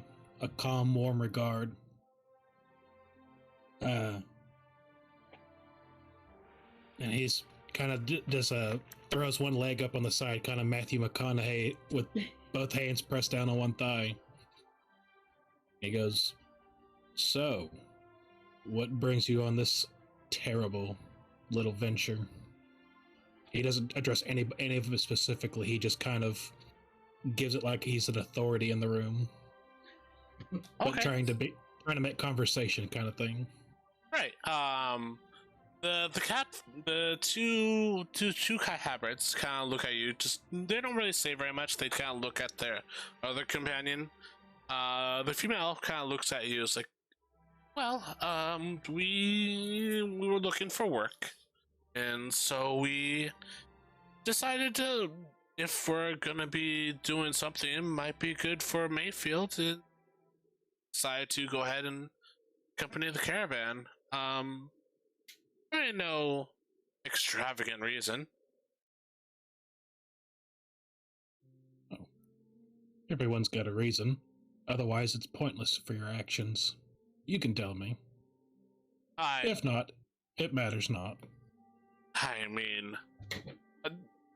calm, warm regard. And he's kind of just throws one leg up on the side, kind of Matthew McConaughey with both hands pressed down on one thigh. He goes, "So, what brings you on this terrible little venture?" He doesn't address any of it specifically. He just kind of gives it like he's an authority in the room, but trying to make conversation, kind of thing. Right. The two cat hybrids kind of look at you. Just they don't really say very much. They kind of look at their other companion. The female kind of looks at you. It's like, well, we were looking for work, and so we decided to, if we're gonna be doing something, it might be good for Mayfield to decide to go ahead and accompany the caravan. Really no extravagant reason. Oh. Everyone's got a reason. Otherwise, it's pointless for your actions. You can tell me. If not, it matters not. I mean,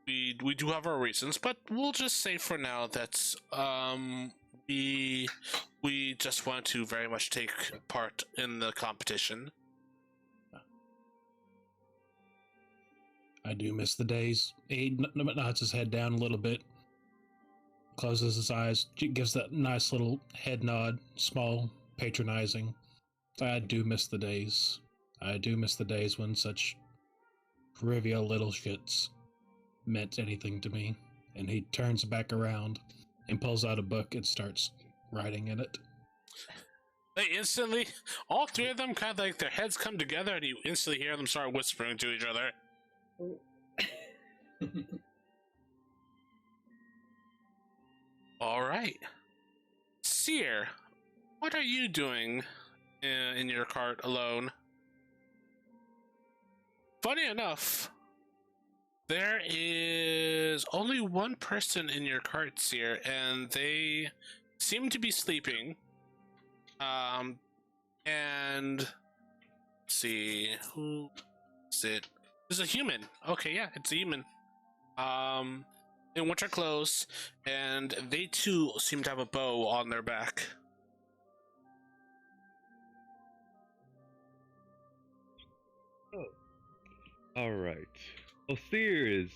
we do have our reasons, but we'll just say for now that we just want to very much take part in the competition. I do miss the days. He nods his head down a little bit, closes his eyes, gives that nice little head nod, small, patronizing. I do miss the days. I do miss the days when such trivial little shits meant anything to me. And he turns back around and pulls out a book and starts writing in it. They instantly, all 3 of them kind of like their heads come together and you instantly hear them start whispering to each other. All right. Seer, what are you doing in your cart alone? Funny enough, there is only one person in your cart, Seer, and they seem to be sleeping. And let's see, who is it? It's a human. Okay, yeah, it's a human. In winter clothes, and they too seem to have a bow on their back. Oh. Alright. Well, Seer is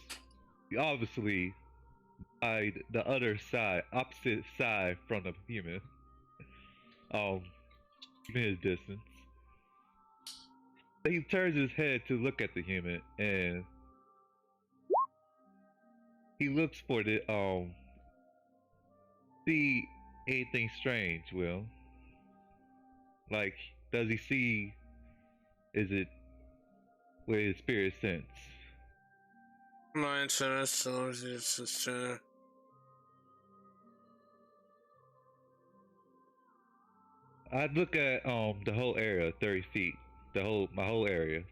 obviously by the other side, opposite side from the human. Mid distance. He turns his head to look at the human, and he looks for the see anything strange, Will. Like, does he see, is it with his spirit sense? I'd look at the whole area, 30 feet. My whole area.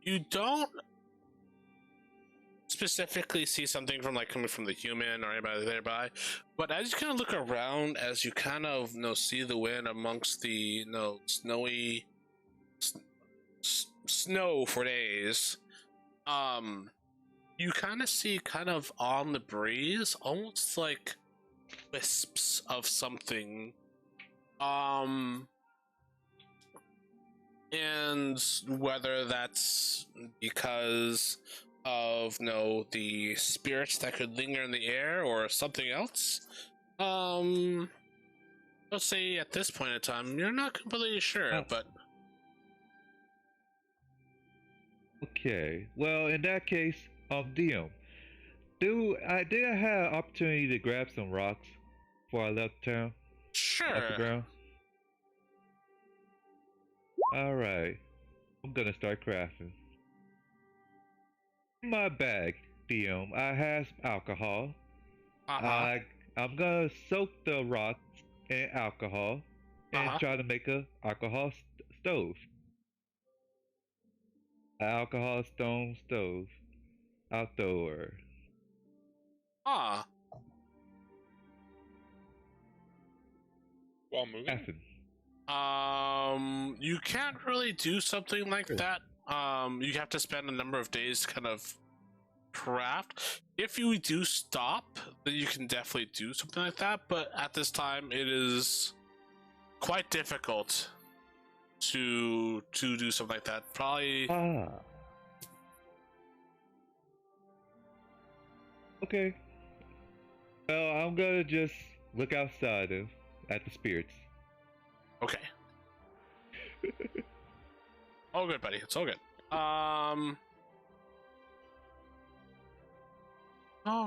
You don't specifically see something from coming from the human or anybody nearby, but as you kind of look around, as you kind of see the wind amongst the snowy snow for days, you kind of see kind of on the breeze almost like wisps of something, and whether that's because of the spirits that could linger in the air or something else, I'll say at this point in time you're not completely sure. But okay, well, in that case, DM, did I have opportunity to grab some rocks before I left town off the Sure. ground? All right, I'm gonna start crafting. In my bag, DM, I have alcohol. Uh-huh. I'm gonna soak the rocks in alcohol and Uh-huh. try to make a alcohol stove. A alcohol stone stove. Outdoor. Ah. While moving. Crafting. You can't really do something like Sure. that. You have to spend a number of days to kind of craft. If you do stop, then you can definitely do something like that. But at this time, it is quite difficult to do something like that. Probably. Ah. Okay. Well, I'm gonna just look outside at the spirits. Okay. All good, buddy. It's all good. All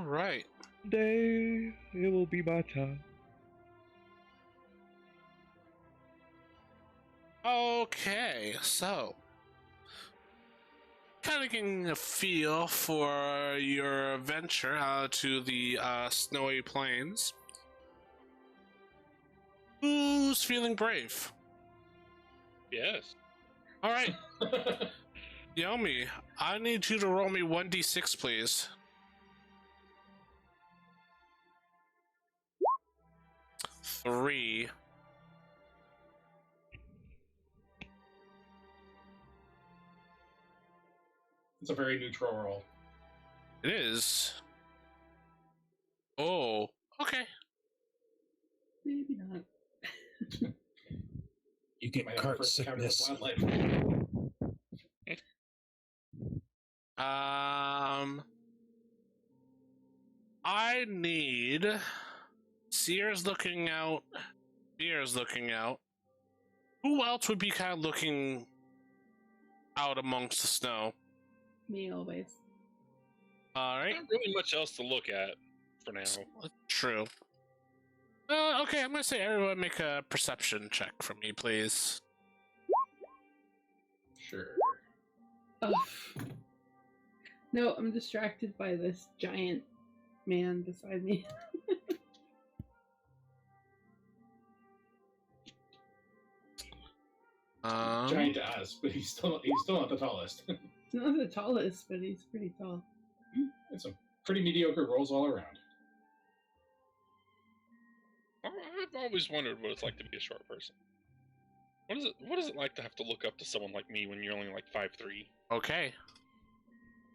right. Someday it will be my time. Okay, so kind of getting a feel for your venture to the snowy plains. Who's feeling brave? Yes. All right, Yomi, I need you to roll me 1d6, please. Three. It's a very neutral roll. It is. Oh, okay. Maybe not. You get Might have cart first encounter with sickness. wildlife. I need Seer's looking out. Beer's looking out. Who else would be kind of looking out amongst the snow? Me always. All right, Not really much else to look at for now. true. Okay, I'm gonna say everyone make a perception check for me, please. Sure. Ugh. No, I'm distracted by this giant man beside me. Giant to us, but he's still not the tallest. He's not the tallest, but he's pretty tall. It's some pretty mediocre rolls all around. I've always wondered what it's like to be a short person. What is it like to have to look up to someone like me when you're only like 5'3"? Okay.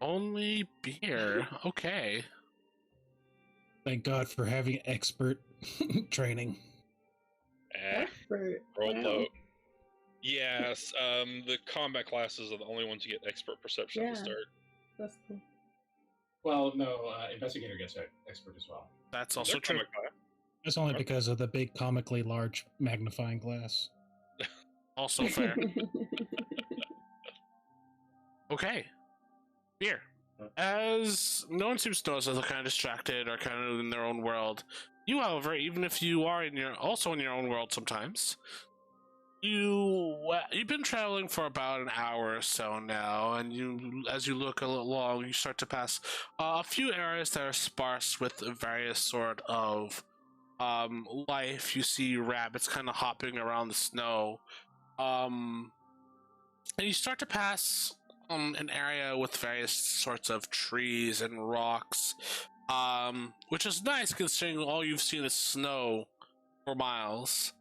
Only beer. Okay. Thank God for having expert training. Expert. Roll Wow. low. Yes, the combat classes are the only ones who get expert perception at the Yeah. start. That's cool. Well, no, investigator gets an expert as well. That's Their also true. combat class. It's only because of the big comically large magnifying glass. Also fair. Okay. Beer. As no one seems to notice as they're kind of distracted or kind of in their own world, you, however, even if you are in your own world sometimes, you've been traveling for about an hour or so now, and as you look along, you start to pass a few areas that are sparse with various sort of life. You see rabbits kind of hopping around the snow, and you start to pass an area with various sorts of trees and rocks, which is nice considering all you've seen is snow for miles.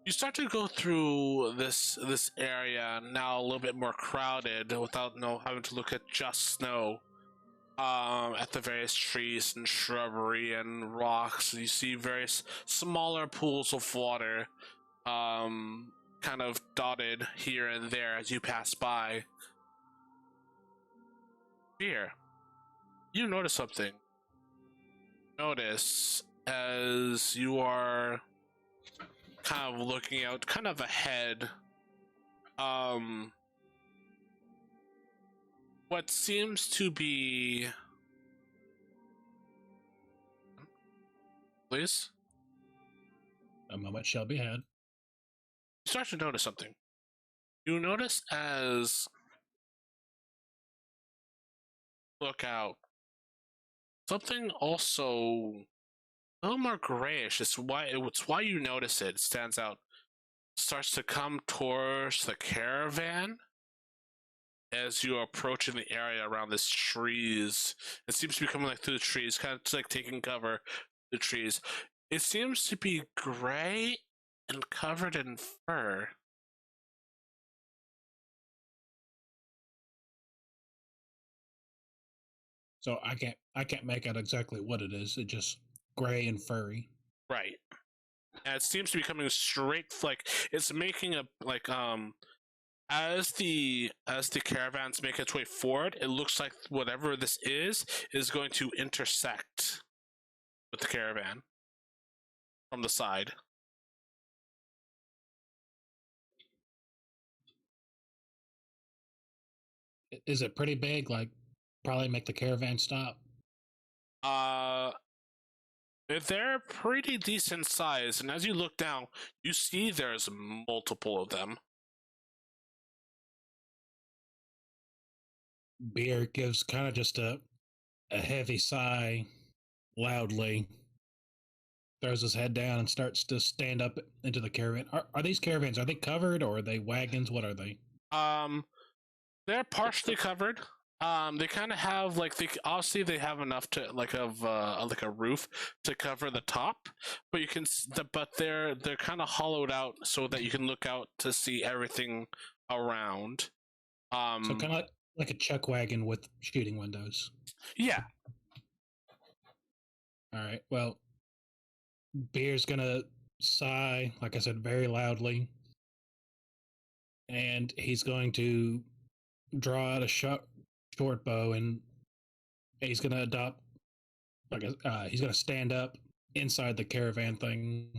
You start to go through this area now a little bit more crowded without having to look at just snow. At the various trees and shrubbery and rocks, you see various smaller pools of water, kind of dotted here and there as you pass by. Here, you notice something. Notice as you are kind of looking out, kind of ahead, what seems to be. Please? A moment shall be had. You start to notice something. You notice as look out, something also a little more grayish. It's why you notice it. It stands out. Starts to come towards the caravan as you are approaching the area around this trees. It seems to be coming like through the trees, kind of just like taking cover the trees. It seems to be gray and covered in fur. So I can't make out exactly what it is. It's just gray and furry. Right. And it seems to be coming straight, like it's making a as the caravans make its way forward, it looks like whatever this is going to intersect with the caravan from the side. Is it pretty big? Like, probably make the caravan stop? They're pretty decent size, and as you look down, you see there's multiple of them. Beer gives kind of just a heavy sigh loudly, throws his head down and starts to stand up into the caravan. Are these caravans, are they covered or are they wagons? What are they? They're partially covered. They kind of have like obviously they have enough to like a roof to cover the top, but you can but they're kind of hollowed out so that you can look out to see everything around. So kind of like a chuck wagon with shooting windows. Yeah. All right. Well, Beer's gonna sigh, like I said, very loudly, and he's going to draw out a short bow, and he's gonna adopt like he's gonna stand up inside the caravan thing,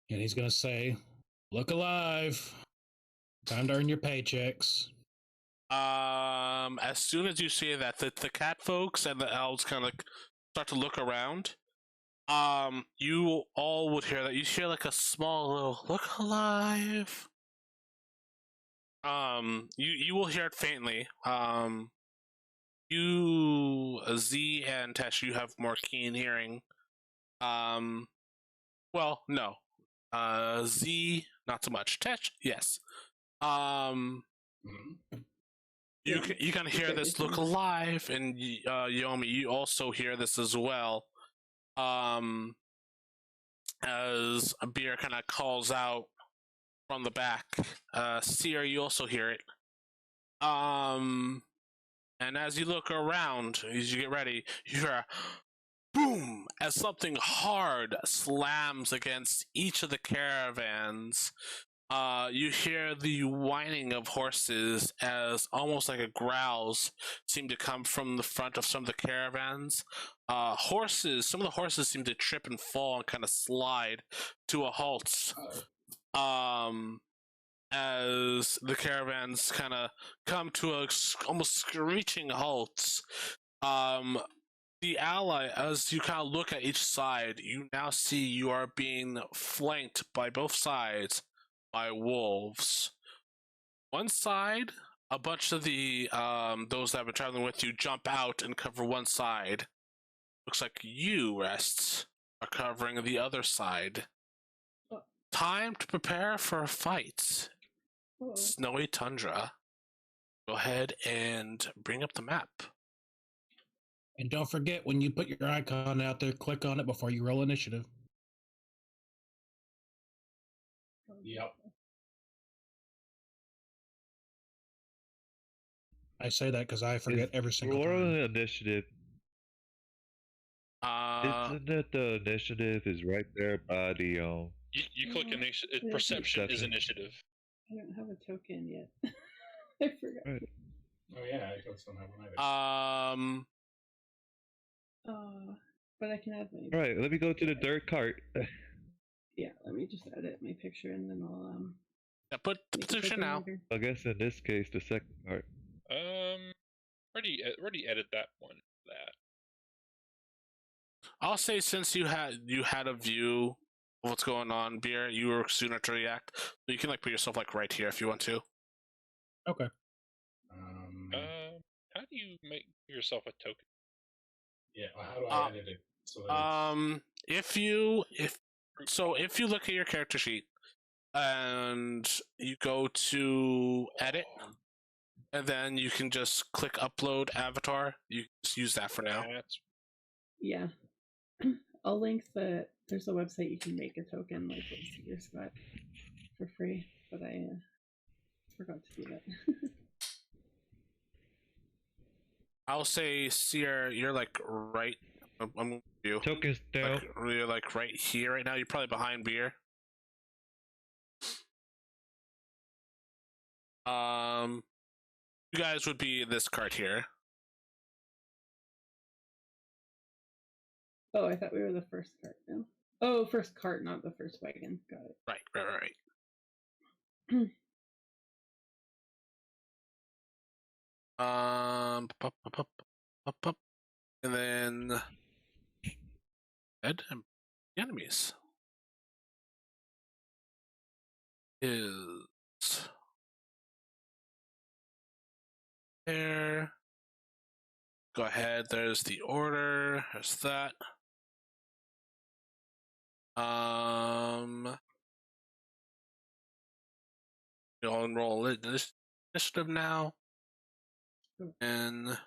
and he's gonna say, "Look alive! Time to earn your paychecks." As soon as you see that, the cat folks and the elves kind of like start to look around. You all would hear that. You hear like a small little "look alive." You will hear it faintly. You, Z and Tesh, you have more keen hearing. Well, no. Z, not so much. Tesh, yes. You can hear this "look alive," and Yomi, you also hear this as well. As a beer kind of calls out from the back. Seer, you also hear it. And as you look around, as you get ready, you hear a boom as something hard slams against each of the caravans. You hear the whining of horses as almost like a growls seem to come from the front of some of the caravans. Some of the horses seem to trip and fall and kind of slide to a halt. As the caravans kind of come to a almost screeching halt. The ally, as you kind of look at each side, you now see you are being flanked by both sides by wolves. One side, a bunch of the those that have been traveling with you jump out and cover one side. Looks like you, Rests, are covering the other side. Time to prepare for a fight. Snowy tundra. Go ahead and bring up the map. And don't forget, when you put your icon out there, click on it before you roll initiative. Yep. I say that because I forget every single time. Rolling initiative. Isn't it the initiative is right there by the You click initiative. Perception is initiative. I don't have a token yet. I forgot. Right. Oh yeah, I don't have one either. But I can add my. All right, let me go to the third cart. Yeah, let me just edit my picture and then I'll Yeah, put the make a position token now. later. I guess in this case, the second cart. Already edit that one. That. I'll say since you had a view of what's going on, Beer, you were sooner to react. So you can like put yourself like right here if you want to. Okay. How do you make yourself a token? Yeah. How do I edit it? So If you look at your character sheet and you go to edit, and then you can just click upload avatar. You just use that for now. That's Yeah. I'll link there's a website you can make a token like your spot for free, but I forgot to do that. I'll say, Seer, you're like right. I'm with you. Tokens down. Like, you're like right here right now. You're probably behind Beer. You guys would be in this cart here. Oh, I thought we were the first cart now. Oh, first cart, not the first wagon. Got it. Right. Up, and then head and the enemies is there. Go ahead. There's the order. There's that. You'll enroll this initiative now, and let's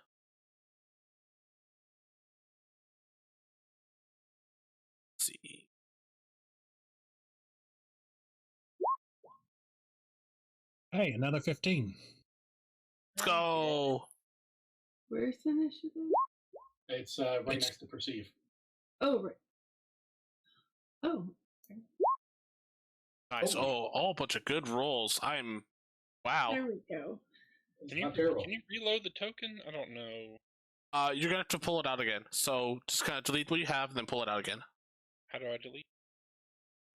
see. Hey, another 15. Let's go. Where's the initiative? it's right it's- next to perceive. Oh, right. Oh, Nice. Oh, a bunch of good rolls. Wow. there we go. It's Can you not terrible. can you reload the token? I don't know. You're gonna have to pull it out again. So just kind of delete what you have, and then pull it out again. How do I delete?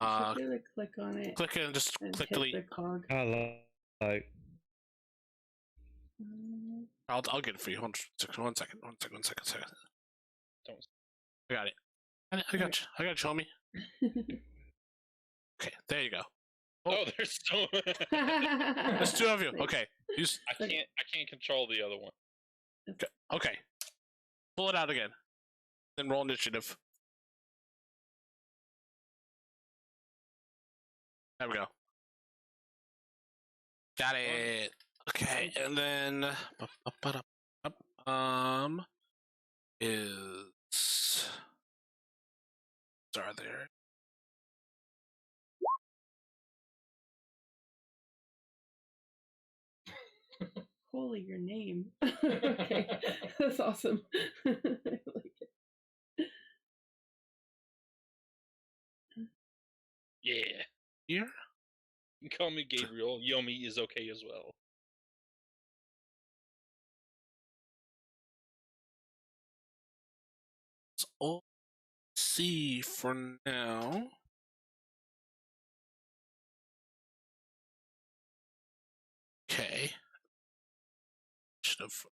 You should be able to click on it Click it and just and click hit delete. the cog. Highlight. I'll get it for you. One second. Don't. I got it. I got you. I got you, homie. Okay, there you go. Oh, there's so. There's two of you. Nice. Okay. I can't control the other one. Okay. Pull it out again. Then roll initiative. There we go. Got it. Okay, and then is are there? Holy, your name. Okay, that's awesome. I like it. Yeah. Here? You can call me Gabriel. Yomi is okay as well. Let's all see for now. Okay. Should have.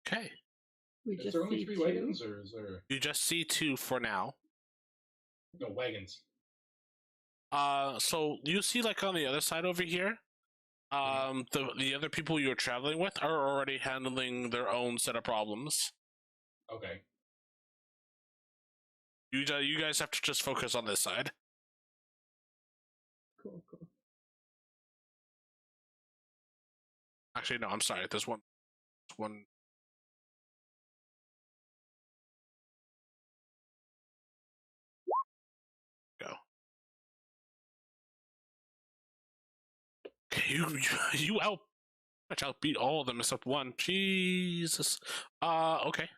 Okay. We Is just there only see 3 two. wagons, or is there You just see 2 for now. no wagons? So you see like on the other side over here, the other people you're traveling with are already handling their own set of problems. Okay. You guys have to just focus on this side. Cool. Actually, no, I'm sorry. There's one. Go. You outbeat all of them except one. Jesus. Okay.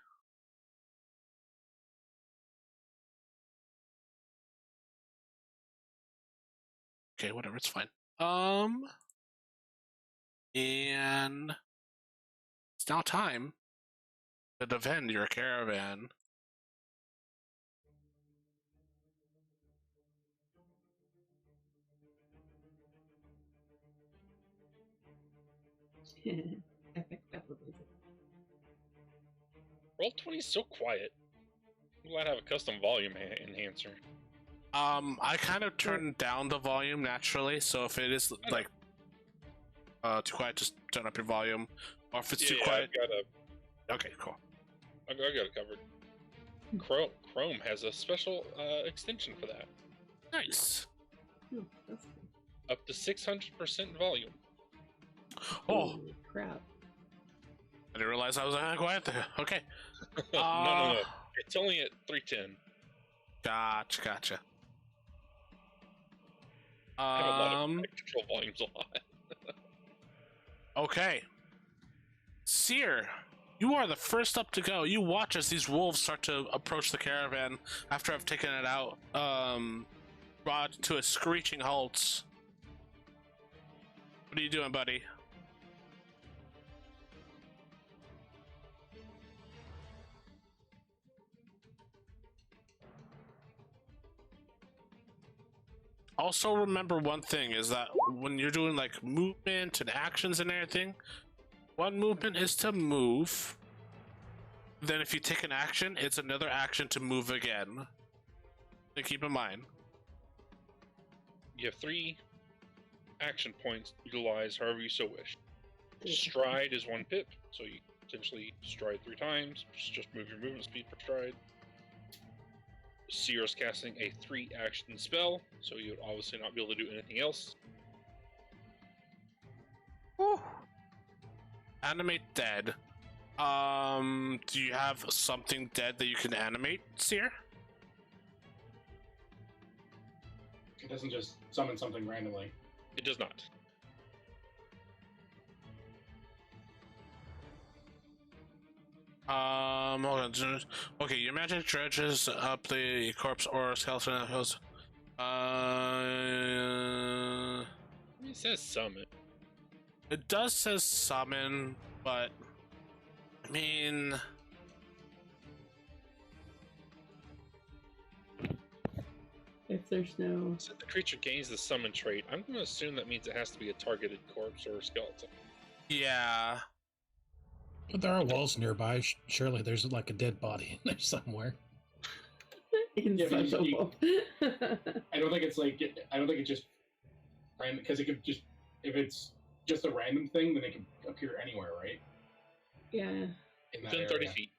Okay, whatever. It's fine. And it's now time to defend your caravan. Epic battle music. Roll20 is so quiet. I'm glad I have a custom volume enhancer. I kind of turned down the volume naturally, so if it is like too quiet, just turn up your volume. Or if it's too quiet, okay, cool. I got it covered. Chrome has a special extension for that. Nice. Oh, that's cool. Up to 600% volume. Oh, Holy crap. I didn't realize I was quiet there. Okay. No. It's only at 310. Gotcha. I have a lot of control volumes a lot. Okay. Seer, you are the first up to go. You watch as these wolves start to approach the caravan after I've taken it out, brought to a screeching halt. What are you doing, buddy? Also remember one thing is that when you're doing like movement and actions and everything, one movement is to move. Then if you take an action, it's another action to move again. So keep in mind. You have 3 action points to utilize however you so wish. Stride is 1 pip, so you potentially stride 3 times. Just move your movement speed per stride. Seer is casting a 3 action spell, so you would obviously not be able to do anything else. Whew. Animate dead. Do you have something dead that you can animate, Seer? It doesn't just summon something randomly. It does not. Hold on. Okay, your magic dredges up the corpse or skeleton hills. It says summon. It does says summon, but I mean, If there's no. So the creature gains the summon trait. I'm going to assume that means it has to be a targeted corpse or skeleton. yeah. But there are walls nearby. Surely there's like a dead body in there somewhere. In Yeah, but such a you- wolf. I don't think it's like I don't think it's just random because it could just if it's just a random thing, then it can appear anywhere, right? Yeah. In that Within 30 area. feet.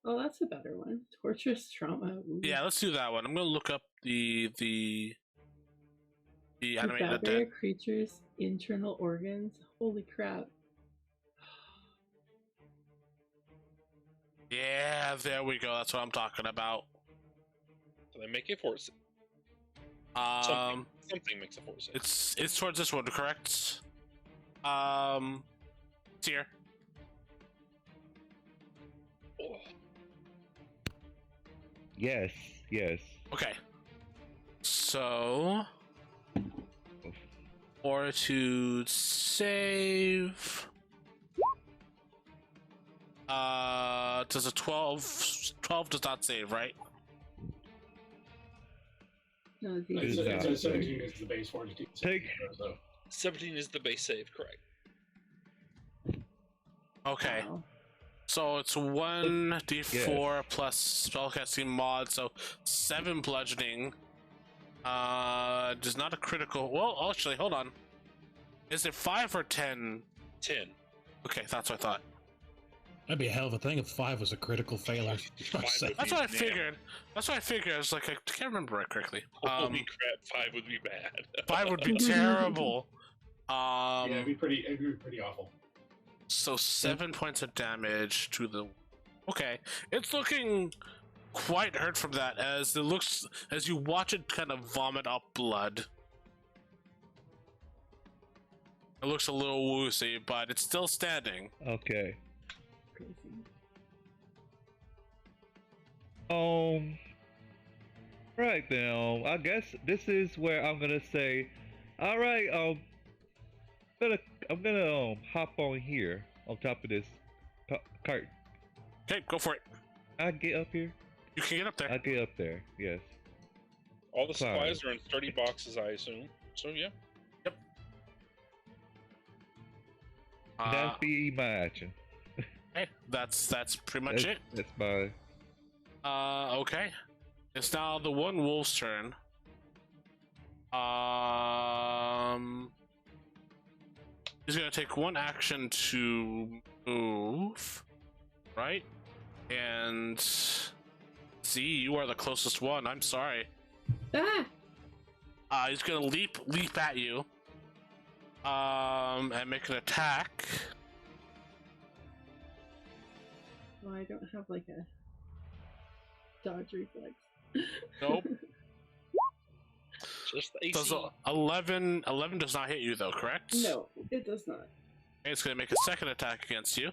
Oh, that's a better one. Torturous trauma. Ooh. Yeah, let's do that one. I'm gonna look up the To animated batter a dead. creature's internal organs. Holy crap. Yeah, there we go. That's what I'm talking about. So they make a force. Um, Something makes a force. it's towards this one, correct? Seer. Oh, Yes. Okay. So, fortitude save. Does a 12 does not save, right? No, It's, these it's not. a 17 is the base fortitude. Take- So 17 is the base save, correct. Okay. wow. So it's 1d4 plus spellcasting mod, so 7 bludgeoning. Does not a critical. Well, actually, hold on. Is it 5 or 10? 10. Okay, that's what I thought. That'd be a hell of a thing if 5 was a critical failure. Five would That's be what I nasty. figured. That's what I figured. I was like, I can't remember it correctly. Holy crap, 5 would be bad. 5 would be terrible. yeah, it'd be pretty awful. So 7 points of damage to the. Okay, it's looking quite hurt from that as it looks as you watch it kind of vomit up blood. It looks a little woozy, but it's still standing. Okay. Crazy. Right then. I guess this is where I'm gonna say, all right. I'm gonna hop on here on top of this cart Okay, go for it. I get up here. You can get up there. I get up there. Yes. All the Fine. supplies are in sturdy boxes, I assume. So yeah. That'd be my action. Okay, that's pretty much it. That's my. Okay. It's now the one wolf's turn. He's gonna take one action to move, right? And Z, you are the closest one. I'm sorry. Ah! He's gonna leap at you. And make an attack. Well, I don't have like a dodge reflex. Nope. Just the AC. Does 11 does not hit you though, correct? No, it does not. Okay, it's gonna make a second attack against you.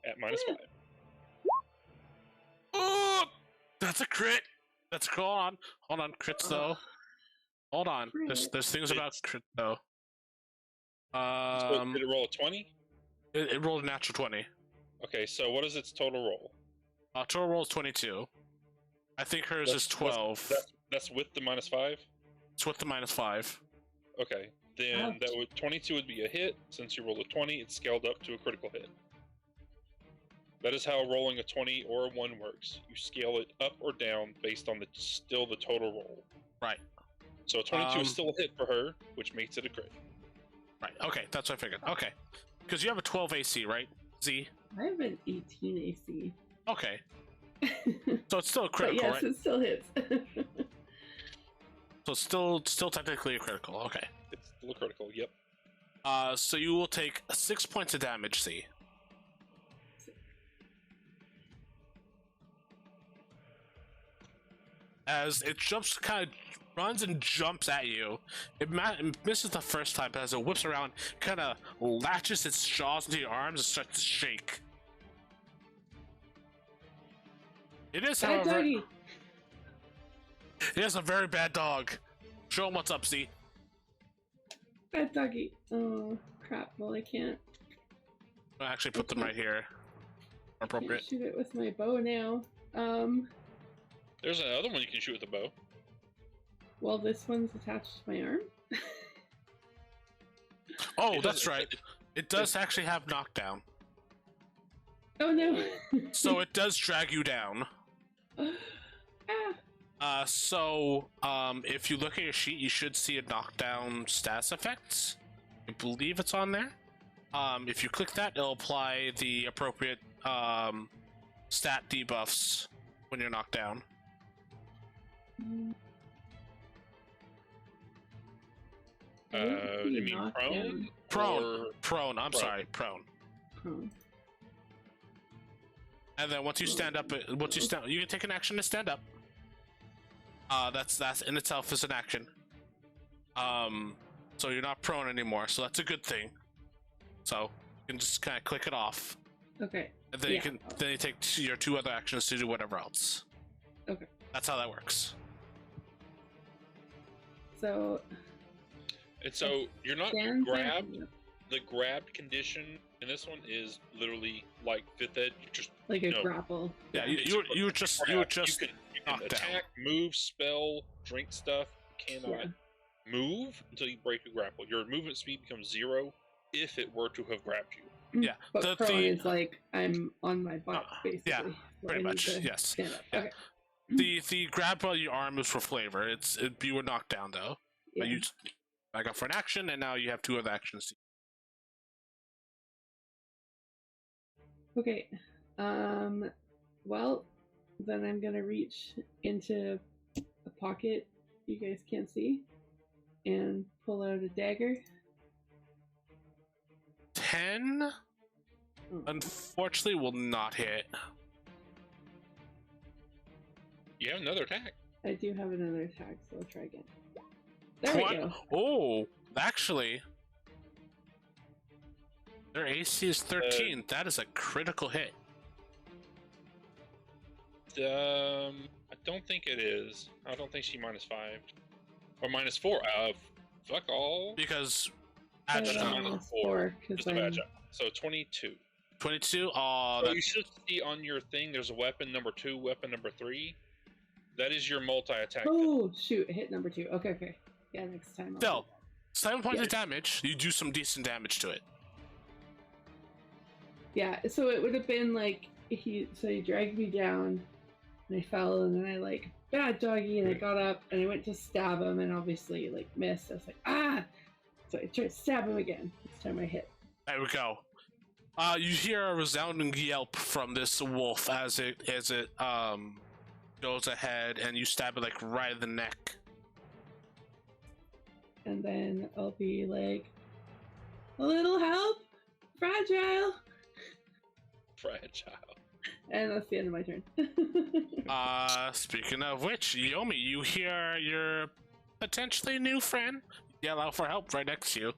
At -5. Oh, that's a crit. That's a hold on, crits though. Hold on. There's things about crit though. So did it roll a 20? It rolled a natural 20. Okay, so what is its total roll? Total roll is 22. I think hers is 12. That's with the -5? It's with the -5. Okay, then Ouch. that would 22 would be a hit. Since you rolled a 20, it's scaled up to a critical hit. That is how rolling a 20 or a 1 works. You scale it up or down based on the total roll. Right. So a 22 is still a hit for her, which makes it a crit. Right. Okay, that's what I figured. Okay. Because you have a 12 AC, right? Z? I have an 18 AC. Okay. So it's still a But critical, yes, right? it still hits. So it's still technically a critical. Okay. It's still a critical, yep. So you will take 6 points of damage, Z. As it kind of runs and jumps at you. It misses the first time, but as it whips around, kind of latches its jaws into your arms and starts to shake. It is, Bad however, doggy. it is a very bad dog. Show him what's up, Z. Bad doggy. Oh, crap. Well, I can't. I'll actually put them right here. Can't Appropriate. shoot it with my bow now. There's another one you can shoot with a bow. Well, this one's attached to my arm. Oh, It that's doesn't- right. It does actually have knockdown. Oh no. So it does drag you down. Ah. If you look at your sheet, you should see a knockdown status effects. I believe it's on there. If you click that, it'll apply the appropriate stat debuffs when you're knocked down. You mean Knocked prone? down. Prone. I'm Prone. sorry, prone. Prone. And then once you stand up, you can take an action to stand up. That's in itself is an action. So you're not prone anymore, so that's a good thing. So you can just kind of click it off, Okay. and then Yeah. you take your 2 other actions to do whatever else. Okay. That's how that works. So And so you're not stand there. grabbed. The grabbed condition in this one is literally like 5th ed. You just Like a No. grapple. Yeah, Yeah. you were just you can knocked down. attack, move, spell, drink stuff. You cannot Yeah. move until you break a grapple. Your movement speed becomes 0 if it were to have grabbed you. Yeah, But the- prone the- is like I'm on my butt, basically. yeah, so pretty I need much, to yes. Stand up. Yeah. Okay. The grab by your arm is for flavor. You were knocked down though. Yeah. But you back up for an action, and now you have 2 other actions. Okay. Well, then I'm gonna reach into a pocket you guys can't see and pull out a dagger. 10, Oh, unfortunately, will not hit. You have another attack. I do have another attack, so I'll try again. There we go. Oh, actually, their AC is 13. That is a critical hit. I don't think it is. I don't think she -5 or -4. Fuck all. Because That's Adjunct- a minus -4. 4 because Just a I'm bad job. So 22. 22. Oh, So that, you should see on your thing. There's a weapon number 2, weapon number 3. That is your multi-attack. Oh shoot! I hit number 2. Okay. Yeah, next time. I'll still do 7 points of Yes. damage. You do some decent damage to it. that. Yeah. So it would have been like he dragged me down, and I fell, and then I like bad doggy, and I got up, and I went to stab him, and obviously like missed. I was like ah, so I tried to stab him again. This time I hit. There we go. You hear a resounding yelp from this wolf as it goes ahead, and you stab it like right in the neck. And then I'll be like, a little help, fragile, Fragile. and that's the end of my turn. Speaking of which, Yomi, you hear your potentially new friend yell out for help right next to you.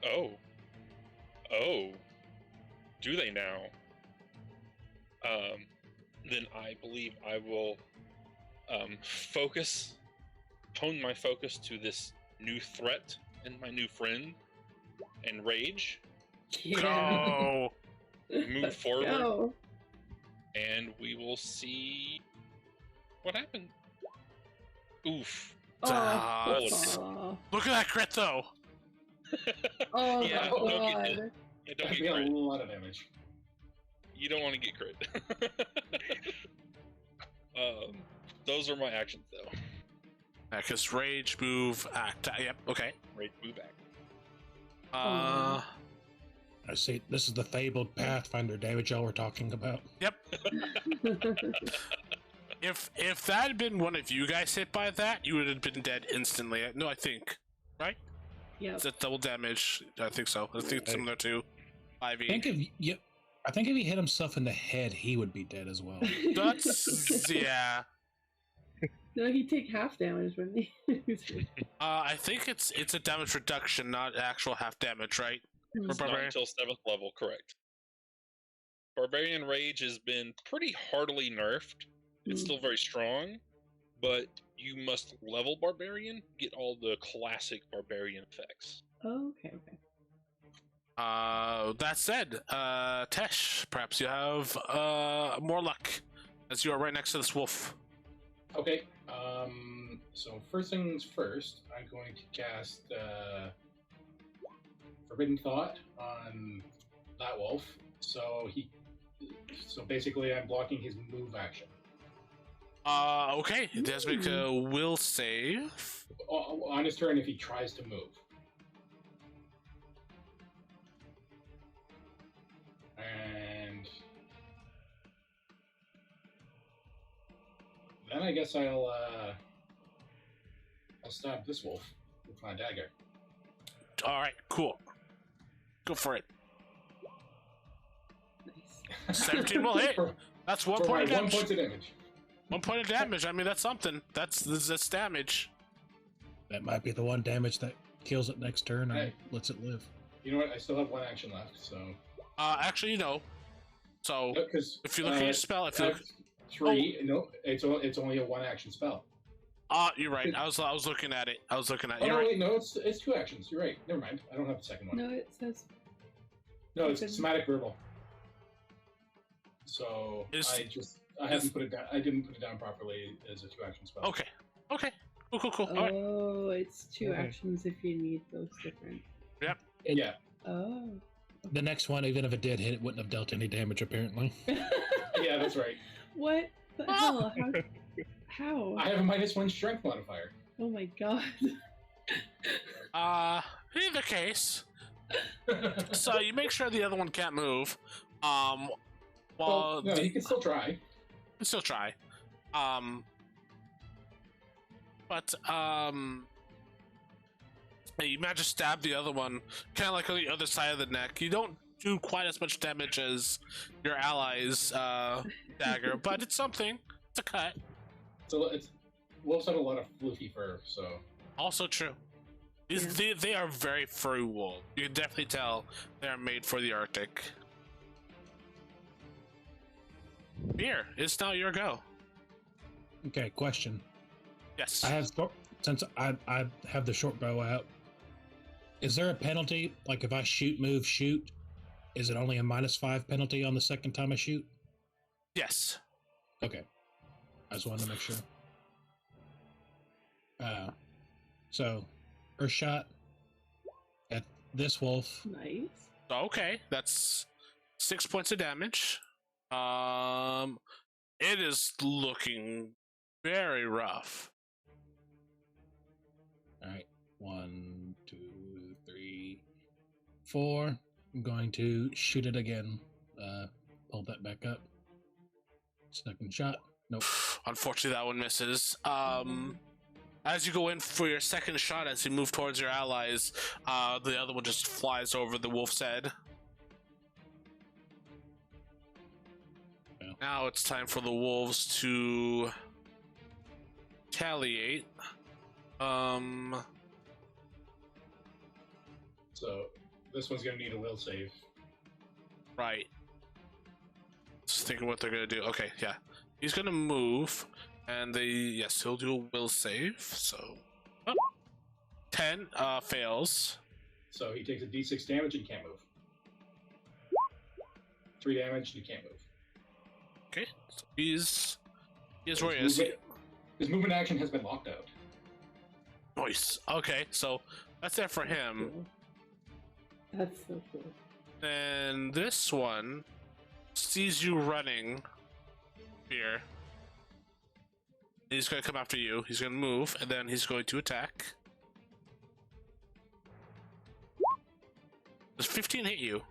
Oh. Do they now? Then I believe I will tone my focus to this new threat and my new friend, and rage. Go! Move Let's forward. go. And we will see what happened. Oof. Dots. Oh, Look at that crit, though. oh Yeah, my don't get god. hit. Yeah, don't That'd get be a crit. lot of damage. You don't want to get crit. Those are my actions, though. Because rage, move, act. Yep, okay. Rage, move back. Uh, I see. This is the fabled Pathfinder damage y'all were talking about. yep. If that had been one of you guys hit by that, you would have been dead instantly. No, I think. Right? Yep. Is that double damage? I think so. I think it's similar to 5e. I think if he hit himself in the head, he would be dead as well. That's yeah. No, he'd take half damage when he. I think it's a damage reduction, not actual half damage, right? For It's not barbarian. until 7th level, correct. Barbarian Rage has been pretty heartily nerfed. It's Mm. still very strong, but you must level Barbarian, get all the classic Barbarian effects. Oh, okay. That said, Tesh, perhaps you have more luck, as you are right next to this wolf. Okay. So first things first, I'm going to cast Forbidden Thought on that wolf. So basically, I'm blocking his move action. Okay, it does make a will save. On his turn, if he tries to move. And then I guess I'll stab this wolf with my dagger. All right, cool. Go for it. Nice. 17 will hit. For That's one my point of 1 damage. point of damage. 1 point of damage. I mean, that's something. That's damage. That might be the one damage that kills it next turn or Hey. lets it live. You know what? I still have 1 action left, so Actually, no. So because if you look at your spell, if you look, 3, no, it's only a 1 action spell. you're right. I was looking at it. I was looking at. Oh You're no, right. wait, no, it's 2 actions. You're right. Never mind. I don't have the second one. No, it says. No, it's Okay. somatic verbal. So Is- I haven't put it down. I didn't put it down properly as a 2 action spell. Okay. Okay. Cool. All right. Oh, it's 2 Okay. actions if you need those different. Yeah. Oh. The next one, even if it did hit, it wouldn't have dealt any damage, apparently. Yeah, that's right. What the hell? How? I have a -1 strength modifier. Oh my god. In the case, so you make sure the other one can't move. well, no, you can still try. still try. But you manage to stab the other one, kind of like on the other side of the neck. You don't do quite as much damage as your ally's dagger, but it's something. It's a cut. So wolves have a lot of floofy fur, so Also true. They are very furry wool. You can definitely tell they are made for the Arctic. Beer, it's now your go. Okay, question. Yes. Since I have the short bow out, is there a penalty, like if I shoot, move, shoot, is it only a -5 penalty on the second time I shoot? Yes. Okay. I just wanted to make sure. So, first shot at this wolf. Nice. Okay, that's 6 points of damage. It is looking very rough. All right. 1, 2, 3, 4. I'm going to shoot it again. Pull that back up. Second shot. Nope. Unfortunately, that one misses. As you go in for your second shot, as you move towards your allies, the other one just flies over the wolf's head. Yeah. Now it's time for the wolves to retaliate. So this one's gonna need a will save. Right. Just thinking what they're gonna do. Okay, yeah. He's gonna move, and he'll do a will save. So, 10 fails. So he takes a d6 damage and he can't move. 3 damage and he can't move. Okay, so he's His where he is. His movement action has been locked out. Nice. Okay, so that's it for him. Cool. That's so cool. And this one sees you running here. He's going to come after you. He's going to move, and then he's going to attack. Does 15 hit you?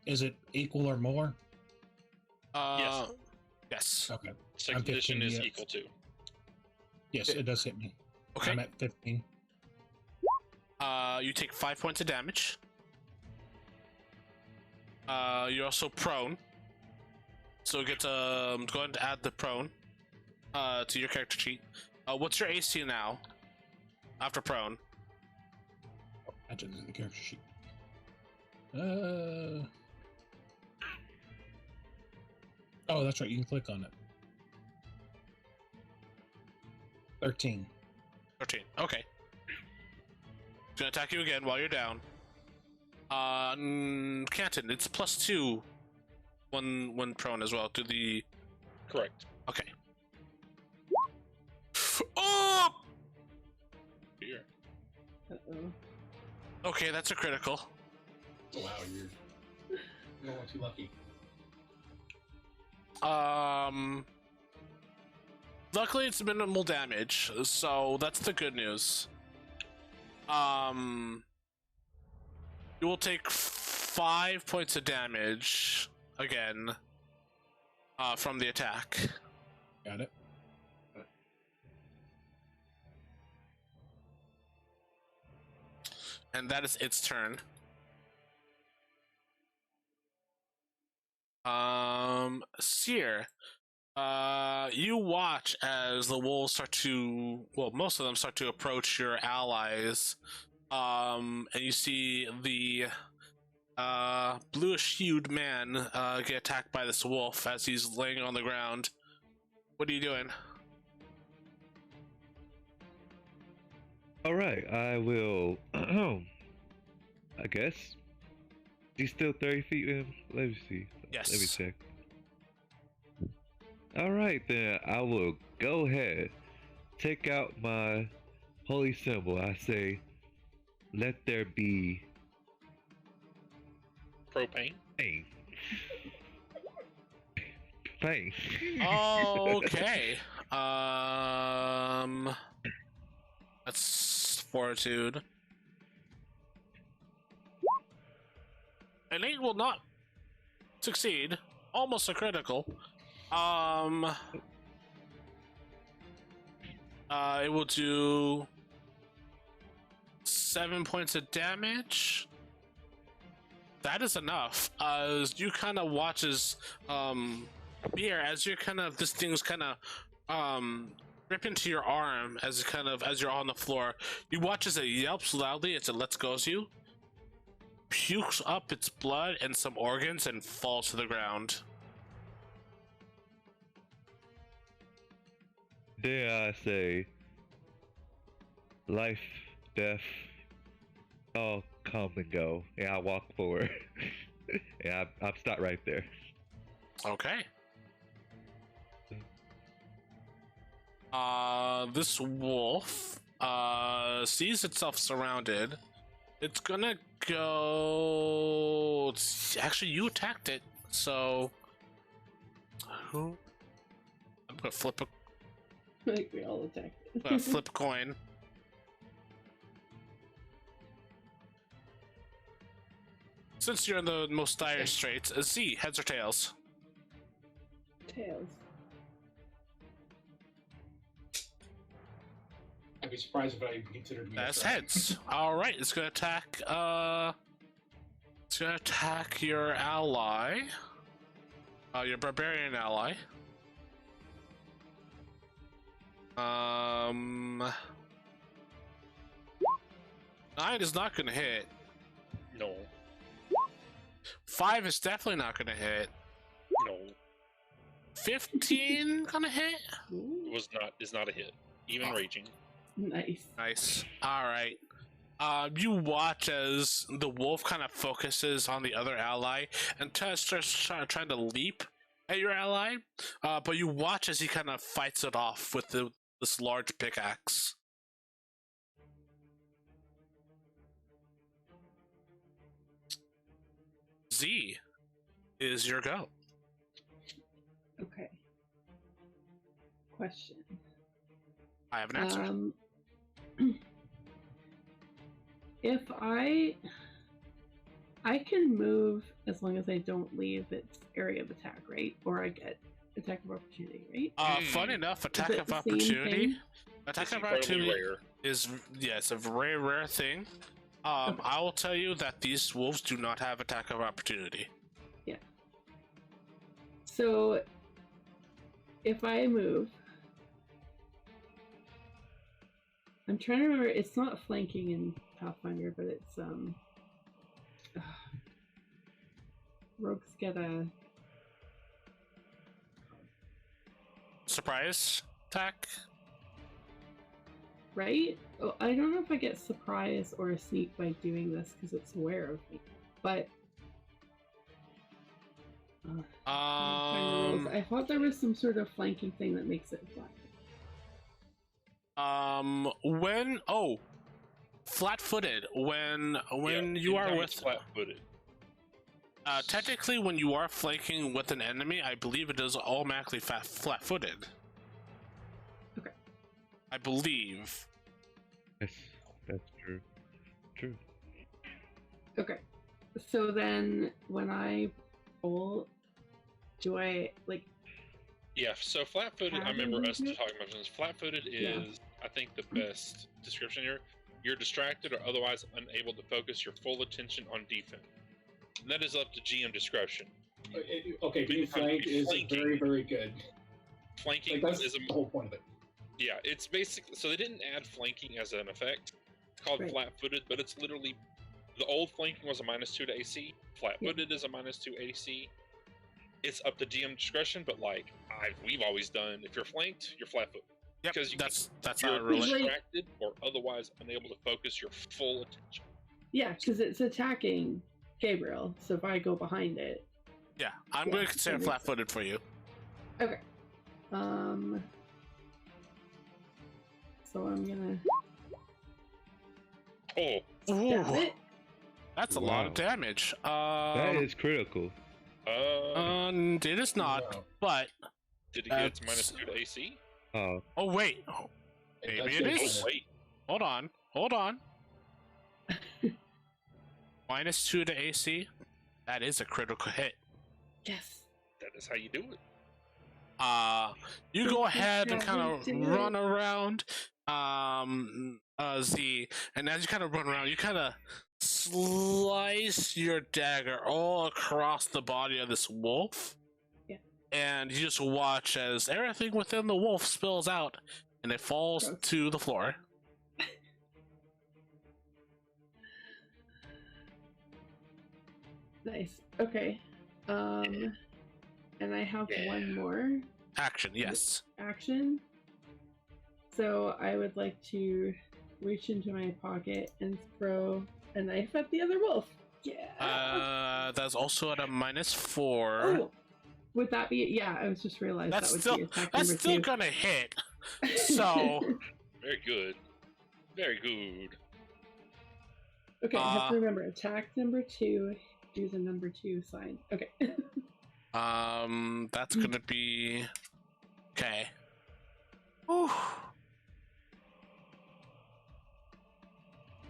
Is it equal or more? Yes. Yes. Okay. Second 15, edition is yes. equal to. Yes, it does hit me. Okay. I'm at 15. You take 5 points of damage. You're also prone. So get go ahead and add the prone to your character sheet. What's your AC now? After prone. Add it to the character sheet. Oh, that's right. You can click on it. 13. 13. Okay. He's gonna attack you again while you're down. Canton, it's +2 when prone as well to the. Correct. Okay. Oh! Here. Uh-oh. Okay, that's a critical. Oh, wow, you're not too lucky. Luckily it's minimal damage, so that's the good news. You will take 5 points of damage again from the attack. Got it. And that is its turn. Seer, you watch as the wolves start to, well, most of them start to approach your allies, and you see the bluish-hued man get attacked by this wolf as he's laying on the ground. What are you doing? All right, I will. I guess he's still 30 feet in. Let me see. Yes. Let me check. All right, then I will go ahead, take out my holy symbol. I say, "Let there be Propane. pain." Pain. Oh, okay. That's fortitude. An 8 will not succeed. Almost a critical. It will do 7 points of damage. That is enough. You kind of watch as Beer, as you're kind of, this thing's kind of rip into your arm as you're on the floor. You watch as it yelps loudly as it lets go of you, pukes up its blood and some organs, and falls to the ground. Dare I say, life death. All come and go. And I walk forward. And I'm stopped right there. Okay. This wolf sees itself surrounded. It's gonna go. Actually, you attacked it, so who? I'm gonna flip a Like we all attacked flip a coin. Since you're in the most dire straits, Z, heads or tails? Tails. I'd be surprised if I even considered me. a That's threat. heads. All right, it's gonna attack. It's gonna attack your ally. Your barbarian ally. 9 is not gonna hit. No. 5 is definitely not gonna hit. No. 15 gonna hit. Ooh, Is not a hit. Even raging. nice. Nice. All right. You watch as the wolf kind of focuses on the other ally and starts trying to leap at your ally, but you watch as he kind of fights it off with this large pickaxe. Z is your go. Okay. Question. I have an answer. If I can move as long as I don't leave its area of attack, right? Or I get attack of opportunity, right? Fun enough, attack it of the same opportunity. thing? Attack It's of incredibly opportunity rare. is it's a very rare thing. I will tell you that these wolves do not have attack of opportunity. So if I move, I'm trying to remember. It's not flanking in Pathfinder, but it's rogues get a Surprise attack. right. Oh, I don't know if I get surprise or a sneak by doing this because it's aware of me, but. I thought there was some sort of flanking thing that makes it flank. Flat-footed. When Yeah, you are anytime with it's flat-footed. technically when you are flanking with an enemy, I believe it is automatically flat-footed. Okay. I believe. That's true. True. Okay. So then when I roll, do I like Yeah, so flat-footed, I remember us Pattern? talking about this. Flat-footed is, Yeah. I think, the best description here. You're distracted or otherwise unable to focus your full attention on defense. And that is up to GM discretion. Okay, being Anytime flanked you're is flanking- very, very good. Flanking Like, that's is a the whole point of it. yeah. It's basically so they didn't add flanking as an effect. It's called Right. flat-footed, but it's literally the old flanking was a -2 to AC. Flat-footed is a -2 AC. It's up to GM discretion, but like we've always done, if you're flanked, you're flat-footed. Yep, Because you that's You're not really. Usually- distracted or otherwise unable to focus your full attention. yeah, because it's attacking Gabriel. So if I go behind it, Yeah, I'm Yeah, going to consider that makes flat-footed for you. okay. So I'm gonna Oh, stab Ooh, it. that's a lot of Wow. damage. That is critical. It is not, So, Uh, but did it get its that's- -2 to AC? Oh, oh wait, Maybe that's it good. is. Oh wait, hold on. -2 to AC. That is a critical hit. Yes. that is how you do it. You go ahead and kind of Do it. run around, Z, and as you kind of run around, you kind of slice your dagger all across the body of this wolf. Yeah. And you just watch as everything within the wolf spills out, and it falls Gross. to the floor. Nice. Okay. And I have Yeah. one more Action, yes. action. So I would like to reach into my pocket and throw a knife at the other wolf. Yeah. That's also at a -4. Oh, would that be? Yeah, I was just realized That's that would still be attack that's number still 2. gonna hit. So Very good. Very good. Okay, I have to remember attack number 2. Do the number 2 sign. Okay. that's gonna be okay. Whew.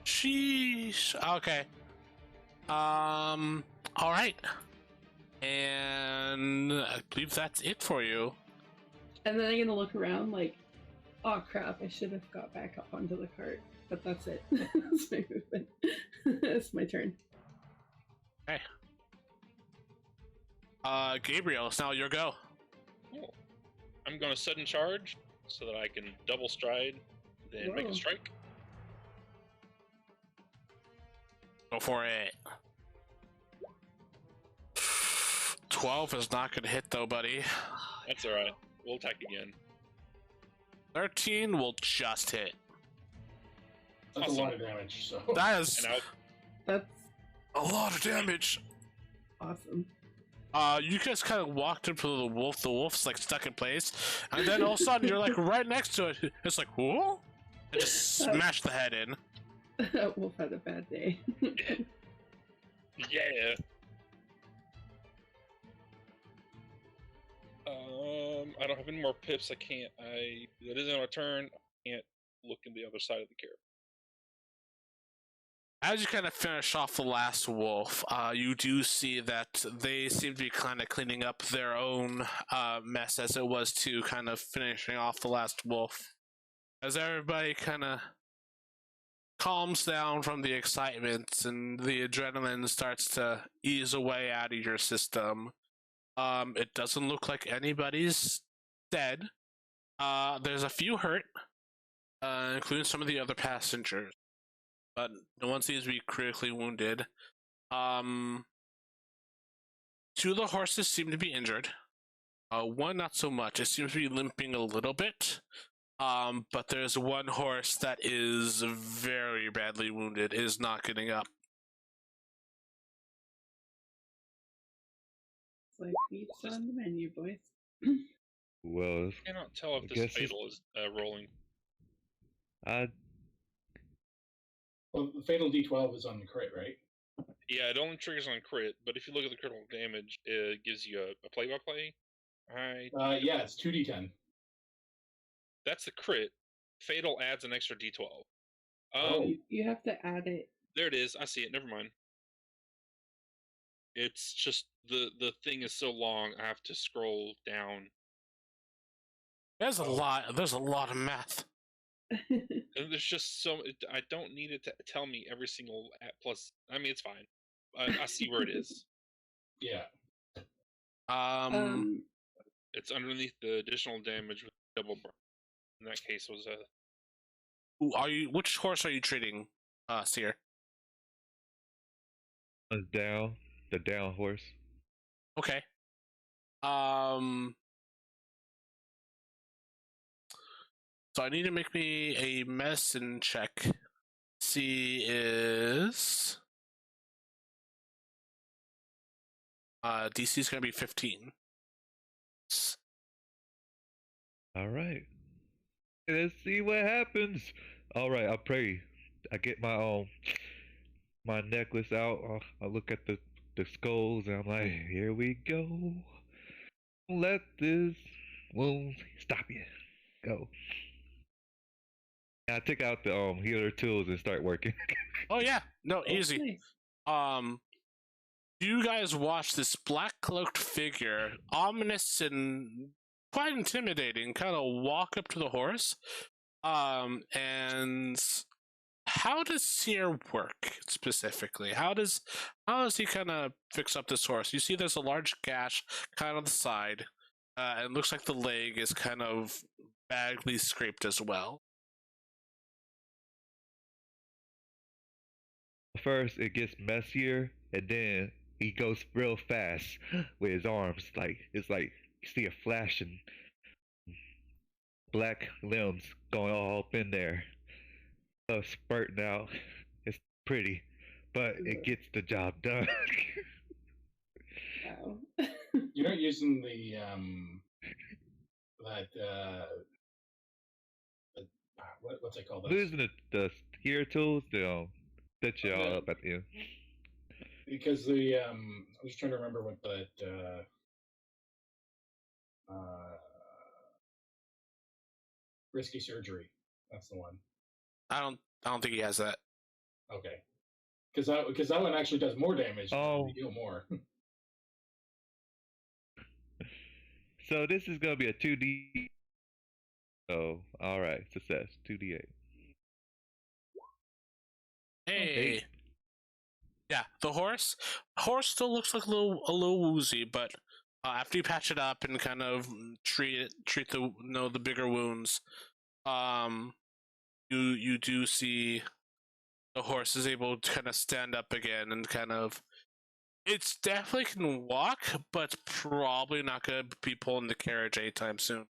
Sheesh. Okay. All right. And I believe that's it for you. And then I'm gonna look around like, oh crap, I should have got back up onto the cart. But that's it. That's my movement. It's my turn. Okay. Gabriel, it's now your go. Cool. I'm gonna sudden charge so that I can double stride, then make Whoa. a strike. Go for it. 12 is not gonna hit though, buddy. That's alright. We'll attack again. 13 will just hit. That's Awesome. a lot of damage. So That is And That's a lot of damage. awesome. You guys kind of walked up to the wolf. The wolf's like stuck in place, and then all of a sudden you're like right next to it. It's like, whoa! And just smash the head in. That wolf had a bad day. yeah. I don't have any more pips. I can't. It isn't on a turn. I can't look in the other side of the caravan. As you kind of finish off the last wolf, you do see that they seem to be kind of cleaning up their own mess as it was to kind of finishing off the last wolf. As everybody kind of calms down from the excitement and the adrenaline starts to ease away out of your system, it doesn't look like anybody's dead. There's a few hurt, including some of the other passengers, but no one seems to be critically wounded. 2 of the horses seem to be injured. 1 not so much. It seems to be limping a little bit. But there's 1 horse that is very badly wounded. It is not getting up. It's like meat's on the menu, boys. Well, I cannot tell I if guess this it's- fatal is rolling. I well, the fatal D12 is on the crit, right? Yeah, it only triggers on crit, but if you look at the critical damage, it gives you a play-by-play. Alright, Yeah, it's 2d10. that's the crit. Fatal adds an extra D12. Oh. You have to add it. There it is. I see it. Never mind. It's just the thing is so long. I have to scroll down. There's a lot. There's a lot of math. And there's just so I don't need it to tell me every single plus. I mean, it's fine. I see where it is. Yeah. It's underneath the additional damage with double burn. In that case, was a Are you? Which horse are you treating, Seer? was down, the down horse. Okay. So I need to make me a medicine check. C is DC is gonna be 15. All right. Let's see what happens. All right, I pray. I get my necklace out. I look at the skulls and I'm like, here we go. Let this wound stop you. Go. And I take out the healer tools and start working. Oh yeah, no, Oh, easy. nice. You guys watch this black cloaked figure, ominous and quite intimidating, kind of walk up to the horse. And how does Seer work specifically? How does he kind of fix up this horse? You see, there's a large gash kind of on the side, and it looks like the leg is kind of badly scraped as well. First, it gets messier, and then he goes real fast with his arms. Like it's like you see a flash and black limbs going all up in there. spurting out. It's pretty, but it gets the job done. Wow. You're not using the what's it called? Losing the gear tools, they'll set you all Okay. up at the end. Because the I'm just trying to remember what that risky surgery. That's the one. I don't think he has that. Okay. Because that one actually does more damage. Oh. You heal more. So this is gonna be a 2D. Oh, all right, success. 2D8. Hey. Yeah, the horse. Horse still looks like a little woozy, but after you patch it up and kind of treat the bigger wounds, you do see the horse is able to kind of stand up again and kind of. It's definitely can walk, but probably not gonna be pulling the carriage anytime soon.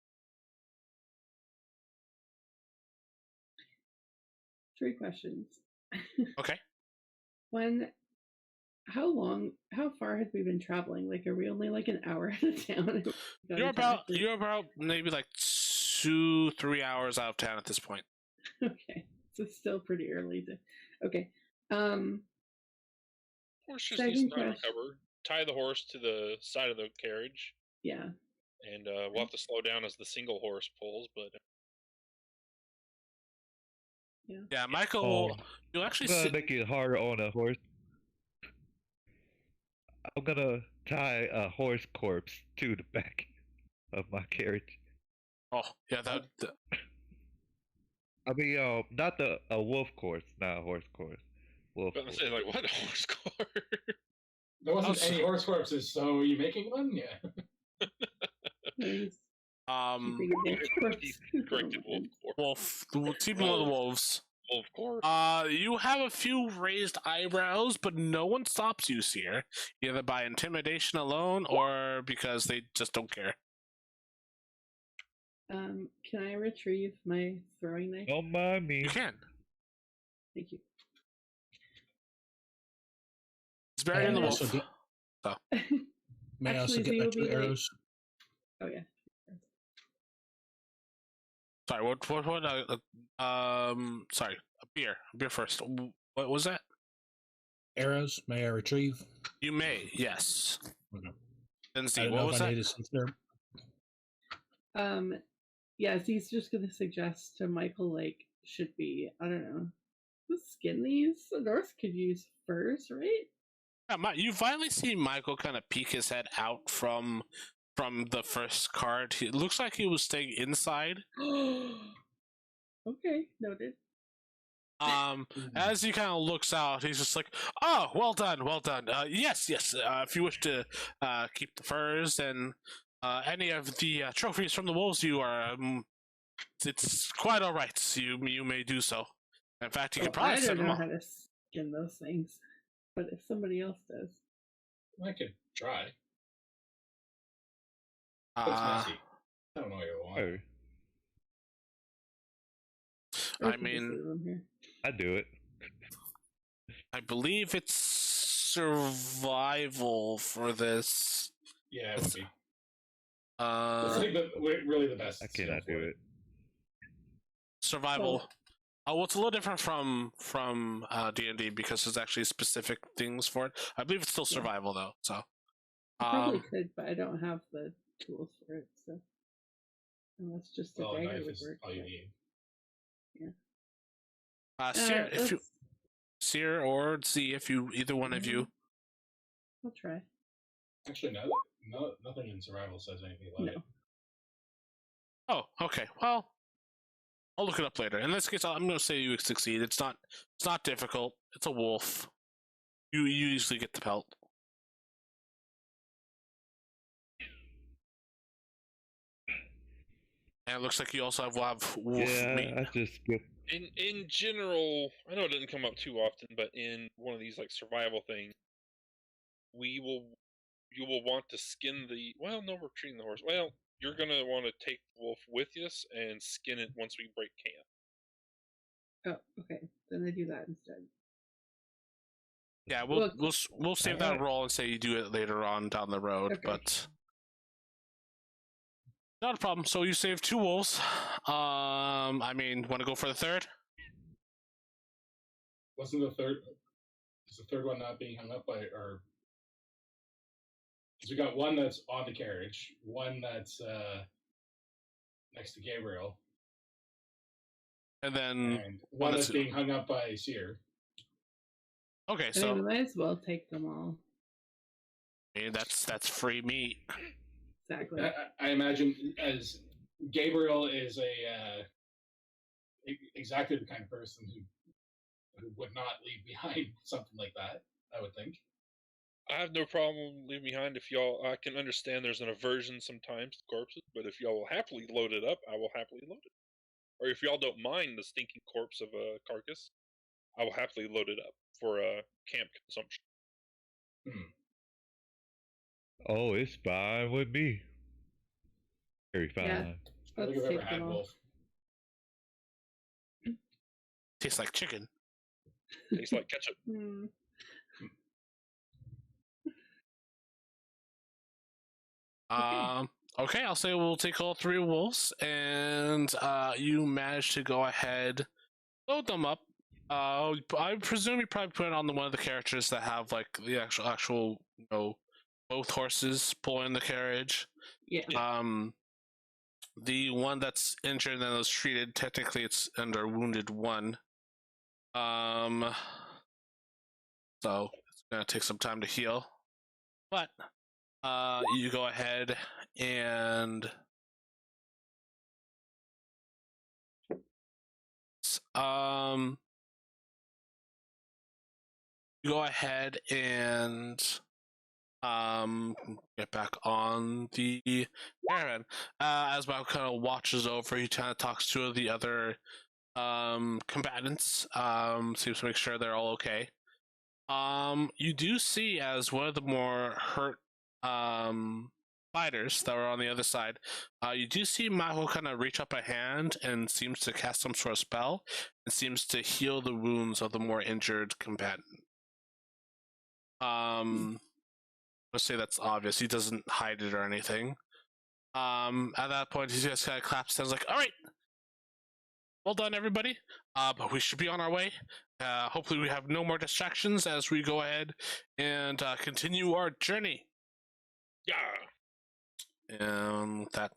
3 questions. Okay. How far have we been traveling? Like, are we only like an hour out of town? You're about maybe like 2-3 hours out of town at this point. Okay, so still pretty early to. Okay. Horse just Second needs time to question. recover. Tie the horse to the side of the carriage, Yeah. and we'll have to slow down as the single horse pulls. But Yeah, Michael, Oh, you'll actually I'm gonna sit. make it harder on a horse. I'm gonna tie a horse corpse to the back of my carriage. Oh, yeah, that. I mean, not a wolf corpse, not a horse corpse. Wolf. I'm corpse. saying, like, what horse car? There wasn't Oh, any horse corpses, so are you making one? Yeah. Nice. Um, Keeping a wolf corpse. Corrected Oh my wolf. The team of the wolves. Wolf corpse. You have a few raised eyebrows, but no one stops you, Seer. Either by intimidation alone or because they just don't care. Can I retrieve my throwing knife? Don't mind me. You can. Thank you. It's buried in the May I wolf. also May I also Actually, get Z my will 2 be late. arrows? Oh yeah. Sorry, what, sorry, a beer first. What was that? Arrows? May I retrieve? You may, yes. Okay. Then I Z, don't what know was if I that? need to sense there. Yeah, Z's just gonna suggest to Michael, like, should we, I don't know, skin these? The North could use furs, right? Yeah, you finally see Michael kind of peek his head out from the first card. It looks like he was staying inside. Okay, noted. As he kind of looks out, he's just like, "Oh, well done, well done. Yes. If you wish to keep the furs and any of the trophies from the wolves, you are. It's quite all right. You may do so. In fact, you Well, could probably I send don't them know off. how to skin those things, but if somebody else does, I could try. It's messy. I don't know what you want. Oh, or I we can just mean, leave them here. I do it. I believe it's survival for this. Yeah, it would be. Uh, It's like really the best. I skill cannot for do it. it. survival. Well, it's a little different from D&D because there's actually specific things for it. I believe it's still Yeah. survival though. So, I probably could, but I don't have the tools for it, so unless just a Well, a dagger knife would is work. all you but- need. Seer, if you let's- Seer or Z, if you either one of you. I'll try. Actually, nothing in survival says anything about it. No. Oh, okay. Well, I'll look it up later. In this case, I'm going to say you succeed. It's not difficult. It's a wolf. You usually get the pelt. And it looks like you also will have wolf meat. Yeah, I just get. In general, I know it doesn't come up too often, but in one of these like survival things, you will want to skin the. Well, no, we're treating the horse. Well, you're gonna want to take the wolf with us and skin it once we break camp. Oh, okay. Then I do that instead. Yeah, Well, we'll save that alright. roll and say you do it later on down the road, Okay. but not a problem. So you save 2 wolves. I mean, want to go for the third? Wasn't the third? Is the third one not being hung up by or? Because we got one that's on the carriage, one that's next to Gabriel, And then and one that's that's- being hung up by Seer. okay, I so mean, we might as well take them all. I mean, that's free meat. Exactly. I imagine as Gabriel is a exactly the kind of person who would not leave behind something like that. I would think. I have no problem leaving behind if y'all. I can understand there's an aversion sometimes to corpses, but if y'all will happily load it up, I will happily load it. Or if y'all don't mind the stinking corpse of a carcass, I will happily load it up for camp consumption. Oh, it's fine with me. Very fine. Yeah. I don't Let's think I've ever take had them all. wolf. Tastes like chicken. Tastes like ketchup. Hmm. Okay, I'll say we'll take all 3 wolves, and you manage to go ahead, load them up. I presume you probably put it on one of the characters that have like the actual both horses pulling the carriage. Yeah. The one that's injured and was treated, technically it's under wounded 1. So it's gonna take some time to heal, but you go ahead and you go ahead and get back on the caravan. As Mal kind of watches over, he kind of talks to the other combatants, seems to make sure they're all okay. You do see as one of the more hurt fighters that were on the other side, you do see Mako kind of reach up a hand and seems to cast some sort of spell and seems to heal the wounds of the more injured combatant. Let's say that's obvious. He doesn't hide it or anything. At that point, he just kind of claps and is like, "All right, well done, everybody. But we should be on our way. Hopefully, we have no more distractions as we go ahead and continue our journey." Yeah. And with that,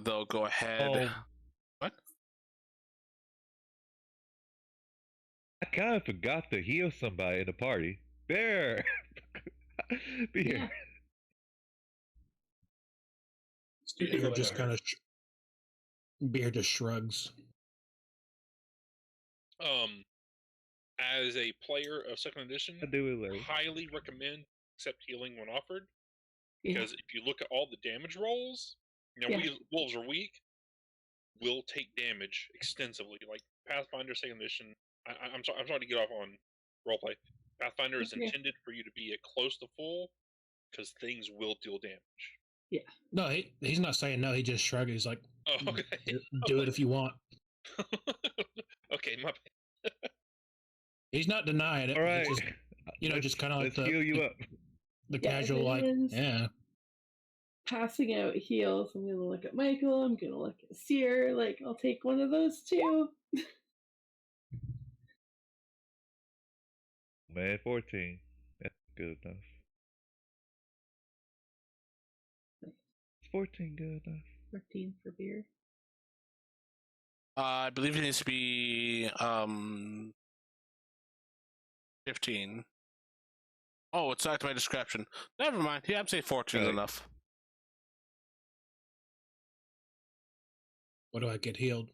they'll go ahead. Oh, What? I kind of forgot to heal somebody in the party. Bear! Be here. Yeah. Speaking Beer of just that, kind of Beer just shrugs. As a player of second edition, I do it later. highly recommend accept healing when offered. Yeah. Because if you look at all the damage rolls, Yeah. wolves are weak, will take damage extensively. Like Pathfinder second edition, I'm sorry to get off on roleplay. Pathfinder is Okay. intended for you to be at close to full, because things will deal damage. No, he's not saying no. He just shrugged. He's like, Oh, okay. do it if you want. Okay, my bad. He's not denying it. All He's right. just, just kind of like Let's heal you up. the Yeah, if casual, like, anyone's- yeah. Passing out heals. I'm gonna look at Michael. I'm gonna look at Seer. Like, I'll take one of those two. Man, 14. That's good enough. Is 14 good enough? 14 for beer. I believe it needs to be 15. Oh, it's not my description. Never mind. Yeah, I'm saying 14 is Okay. enough. What do I get healed?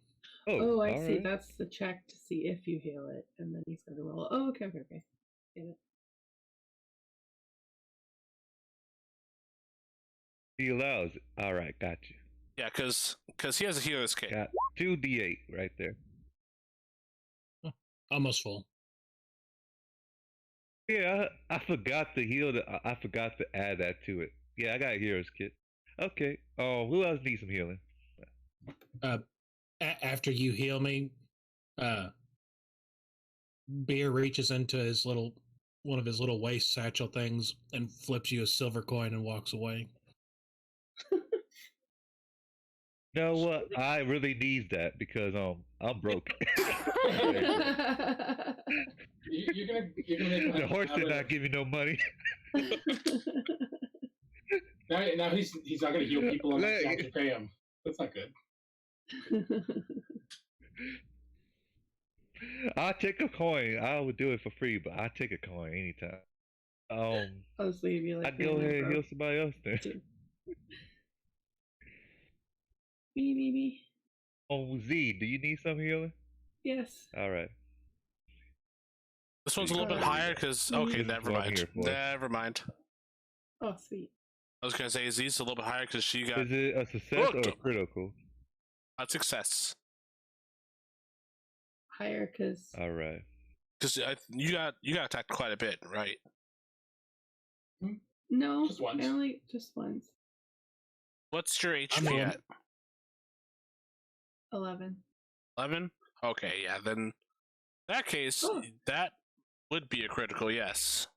Oh, I all see. right. That's the check to see if you heal it, and then he's gonna roll. Oh, okay. Get it. He allows it. All right, got you. Yeah, because he has a healer's kit. Got 2d8 right there. Almost full. Yeah, I forgot to heal. I forgot to add that to it. Yeah, I got a hero's kit. Okay. Oh, who else needs some healing? After you heal me, Beer reaches into one of his little waist satchel things and flips you a silver coin and walks away. You know what? I really need that because I'm broke. You're gonna make him The have horse to did have not give me no money. now he's not gonna heal people unless you actually pay him. That's not good. I'll take a coin. I would do it for free, but I'll take a coin anytime. Honestly, be like, I'd go "Man, I'm ahead and heal broke somebody else then. too." Me. Oh, Z, do you need some healing? Yes. All right. This one's a little bit higher because okay, This is never what I'm mind. here for. Never mind. Oh, sweet. I was gonna say Z's a little bit higher because she got Is it a success or a Look! critical? a success. Higher, because All right. Because you got attacked quite a bit, right? no, Just once. I only just once. What's your HP I'm the one- at? 11. 11? Okay, yeah. Then in that case, Oh. that would be a critical, yes.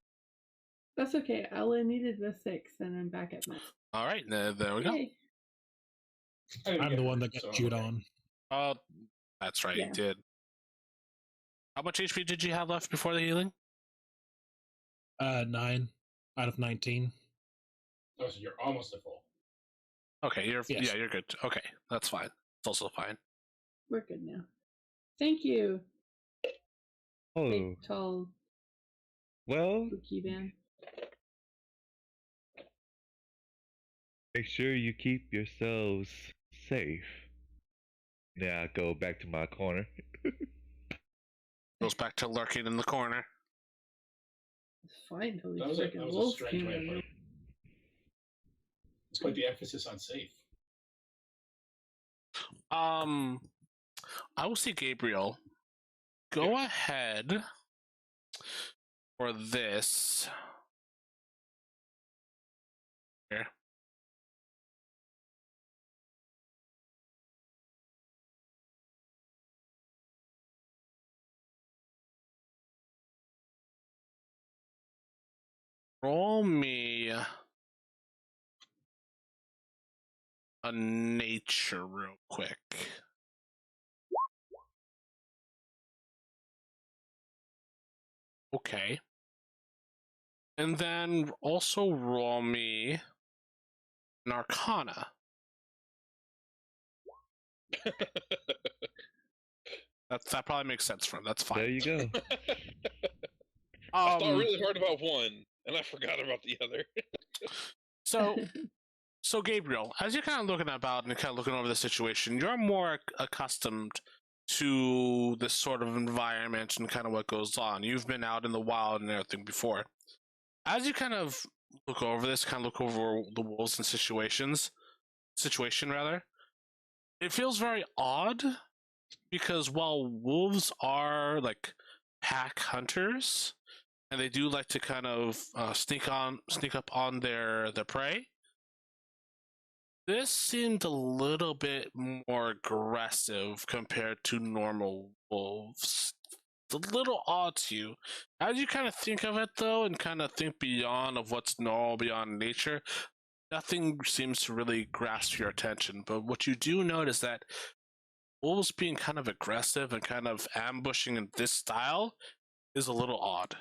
That's okay. I only needed the 6, and I'm back at 9. All right, there we go. Yay. I didn't I'm get the one hurt, that got so chewed okay. on. Oh, that's right, Yeah. you did. How much HP did you have left before the healing? 9 out of 19. Oh, so you're almost at full. Okay, Yes. yeah, you're good. Okay, that's fine. It's also fine. We're good now. Thank you, Oh, big, tall, well, spooky man. make sure you keep yourselves safe. Now I go back to my corner. Goes back to lurking in the corner. Finally, That was a freaking wolf strange came way of in. putting it. Let's put the emphasis on safe. I will see Gabriel. Go ahead for this. Here. Roll me a nature real quick. Okay. And then also roll me an arcana. That probably makes sense for him. That's fine. There you go. I thought really hard about one, and I forgot about the other. So Gabriel, as you're kind of looking about and kind of looking over the situation, you're more accustomed to this sort of environment and kind of what goes on. You've been out in the wild and everything before. As you kind of look over this, kind of look over the wolves and situation rather, it feels very odd because while wolves are like pack hunters and they do like to kind of sneak up on their prey, this seemed a little bit more aggressive compared to normal wolves. It's a little odd to you. As you kind of think of it, though, and kind of think beyond of what's normal, beyond nature, nothing seems to really grasp your attention. But what you do notice that wolves being kind of aggressive and kind of ambushing in this style is a little odd.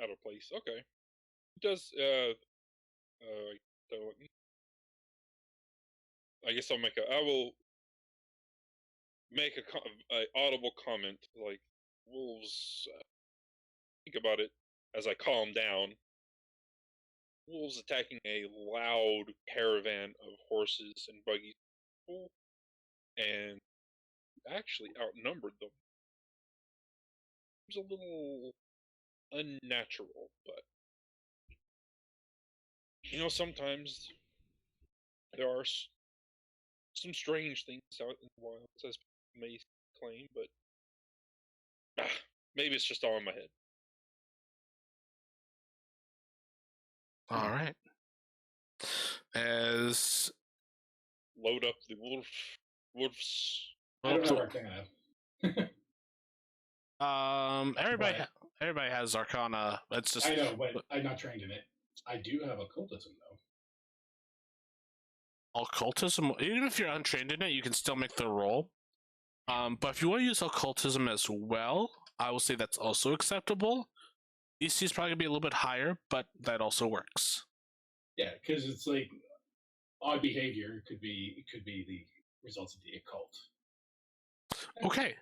Out of place. Okay. Does so I guess I will make a audible comment like wolves. Think about it as I calm down. Wolves attacking a loud caravan of horses and buggies, and actually outnumbered them. It was a little unnatural, but sometimes there are some strange things out in the wild, as people may claim, but maybe it's just all in my head. All right. As Load up the wolves. I don't have Arcana. Everybody, But- everybody has Arcana. It's just I know, but I'm not trained in it. I do have occultism though. occultism. Even if you're untrained in it, you can still make the roll. But if you want to use occultism as well, I will say that's also acceptable. DC is probably gonna be a little bit higher, but that also works. Yeah, because it's like odd behavior could be the results of the occult. Okay.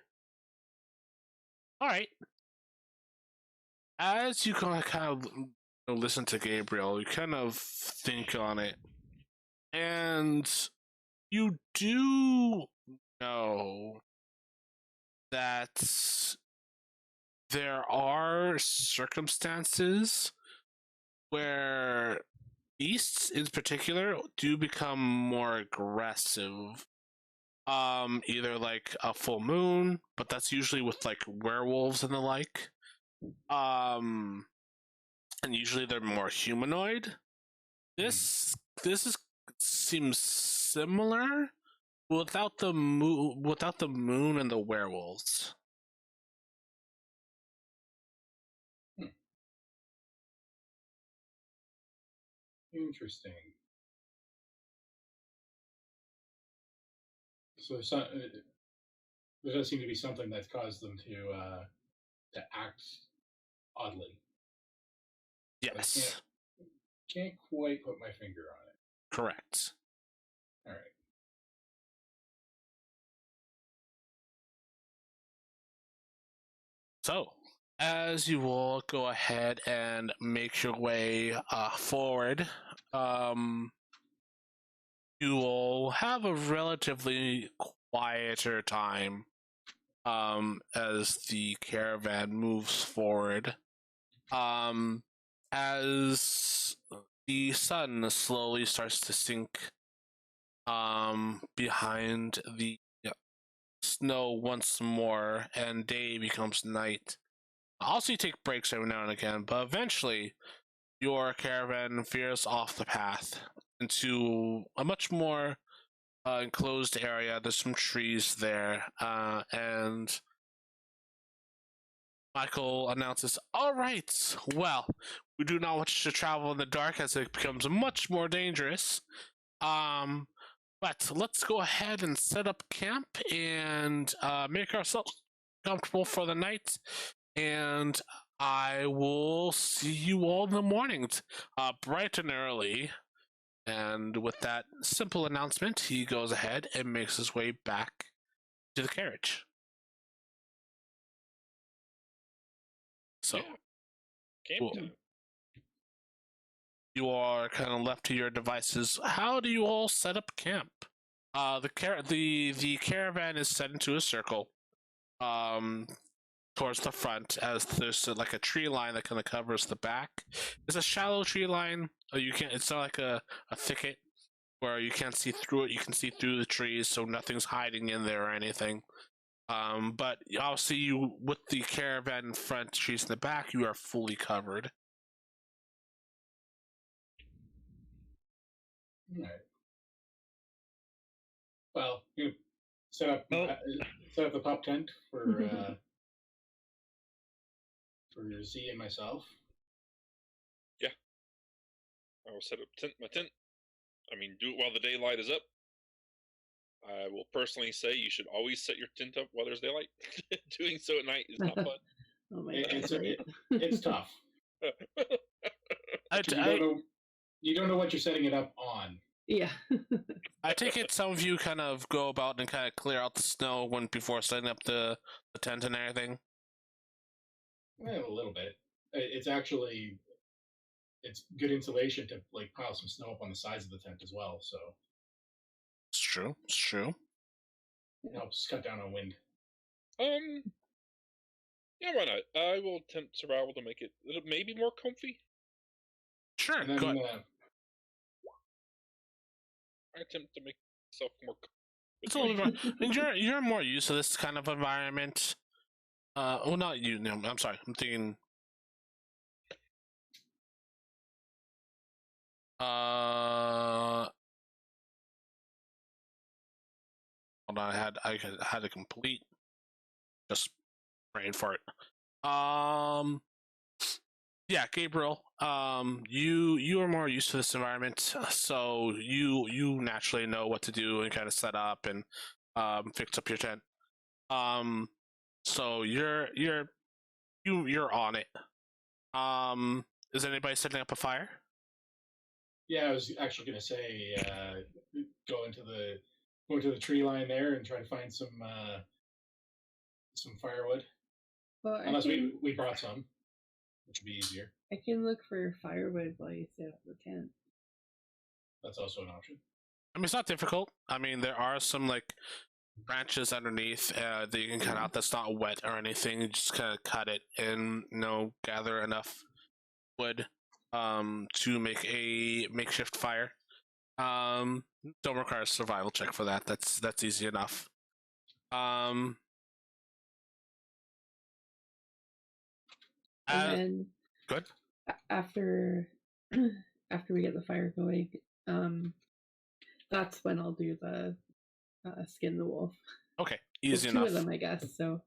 All right. As you kind of listen to Gabriel, you kind of think on it, and you do know that there are circumstances where beasts in particular do become more aggressive. Either like a full moon, but that's usually with like werewolves and the like. And usually they're more humanoid. This seems similar without the moon and the werewolves. Interesting. So there does seem to be something that's caused them to act oddly. Yes, Can't quite put my finger on it. correct. All right. So, as you will go ahead and make your way forward, you will have a relatively quieter time as the caravan moves forward. As the sun slowly starts to sink behind the snow once more, and day becomes night. Also, you take breaks every now and again, but eventually, your caravan veers off the path into a much more enclosed area. There's some trees there, and Michael announces, "All right, well, we do not want you to travel in the dark as it becomes much more dangerous. But let's go ahead and set up camp and make ourselves comfortable for the night. And I will see you all in the mornings, bright and early." And with that simple announcement, he goes ahead and makes his way back to the carriage. So, Yeah. Camp cool. time. You are kind of left to your devices. How do you all set up camp? The caravan is set into a circle, towards the front, as there's like a tree line that kind of covers the back. It's a shallow tree line. You can't. It's not like a thicket where you can't see through it. You can see through the trees, so nothing's hiding in there or anything. But obviously, you with the caravan in front, trees in the back, you are fully covered. All right. Well, you set up Oh. set up the pop tent for for Z and myself. I will set up my tent. I mean, do it while the daylight is up. I will personally say you should always set your tent up while there's daylight. Doing so at night is not fun. Oh my It- god. it's right. it's tough. You don't know what you're setting it up on. Yeah. I take it some of you kind of go about and kind of clear out the snow before setting up the tent and everything. A little bit. It's actually it's good insulation to like pile some snow up on the sides of the tent as well, so It's true. It's true. it helps cut down on wind. Yeah, why not? I will attempt survival to make it maybe more comfy. Sure. And then Go ahead. I attempt to make myself more comfy. It's a little bit more, I mean, you're more used to this kind of environment. Well, not you. No, I'm sorry. I'm thinking. Hold on. I had a complete just brain fart. Yeah, Gabriel. You are more used to this environment, so you naturally know what to do and kind of set up and fix up your tent. So you're on it. Is anybody setting up a fire? Yeah, I was actually gonna say go into the tree line there and try to find some firewood. Well, Unless we brought some, which would be easier. I can look for firewood while you set up the tent. That's also an option. I mean, it's not difficult. I mean, there are some like branches underneath that you can cut out that's not wet or anything. You just kind of cut it and gather enough wood to make a makeshift fire. Don't require a survival check for that. That's easy enough. And then Good. After we get the fire going, that's when I'll do the skin the wolf. Okay, There's easy two enough. of them, I guess. So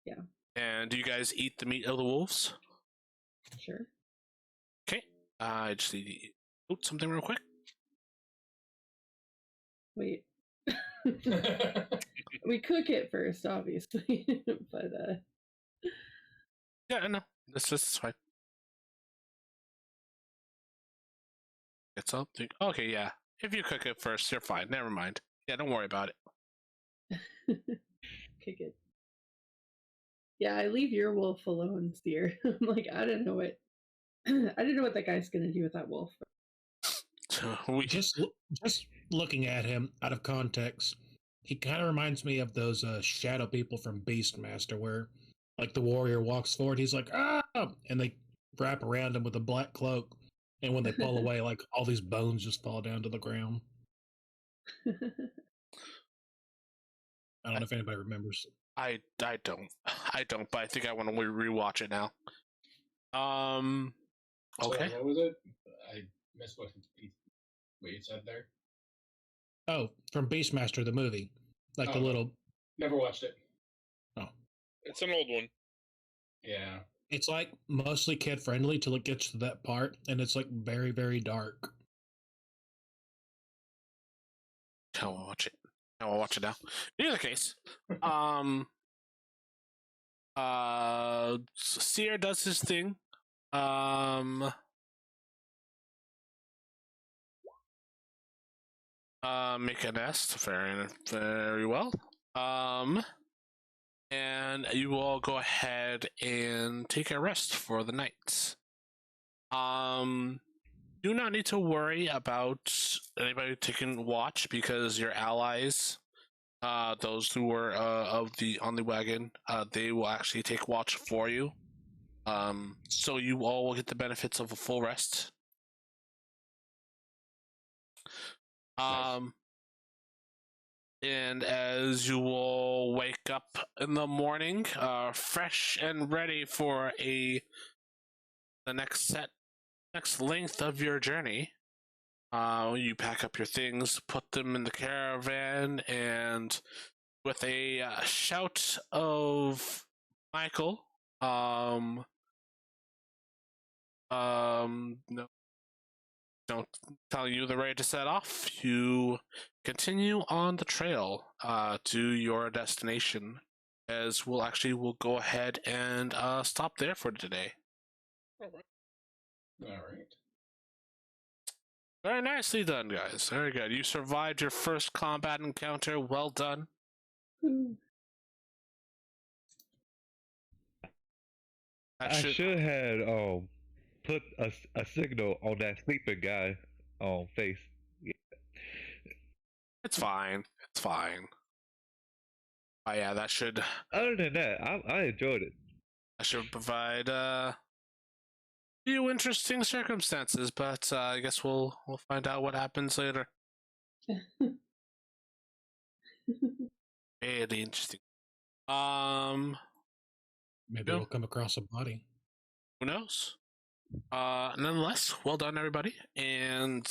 yeah, And do you guys eat the meat of the wolves? sure. Okay. I just need to note something real quick. Wait, we cook it first, obviously, but Yeah, I know. This is fine. It's something. Okay, yeah. If you cook it first, you're fine. Never mind. Yeah, don't worry about it. cook it. Yeah, I leave your wolf alone, Seer. I'm like, I don't know what that guy's gonna do with that wolf. So we Just looking at him out of context, he kind of reminds me of those shadow people from Beastmaster, where like the warrior walks forward, he's like ah, and they wrap around him with a black cloak, and when they pull away, like all these bones just fall down to the ground. I don't know if anybody remembers. I don't, but I think I want to rewatch it now. Okay. So what was it? I missed what you said there. Oh, from Beastmaster, the movie, like the Oh. little. Never watched it. Oh, It's an old one. Yeah. it's like mostly kid friendly till it gets to that part, and it's like very, very dark. I'll watch it. I'll watch it now. In either case, Seer does his thing. Make a nest very, very well. And you all go ahead and take a rest for the night. Do not need to worry about anybody taking watch because your allies, those who were on the wagon, they will actually take watch for you. So you all will get the benefits of a full rest. Nice. And as you will wake up in the morning, fresh and ready for the next length of your journey, you pack up your things, put them in the caravan, and with a shout of Michael, no, don't tell you the ready to set off. You continue on the trail to your destination, as we'll go ahead and stop there for today. All right. Very nicely done, guys. Very good. You survived your first combat encounter. Well done. I should have put a signal on that sleeping guy face. It's fine. It's fine. Oh yeah, that should Other than that, I enjoyed it. provide few interesting circumstances, but I guess we'll find out what happens later. Really interesting. Maybe Yeah. we'll come across a body. Who knows? Nonetheless, well done, everybody. And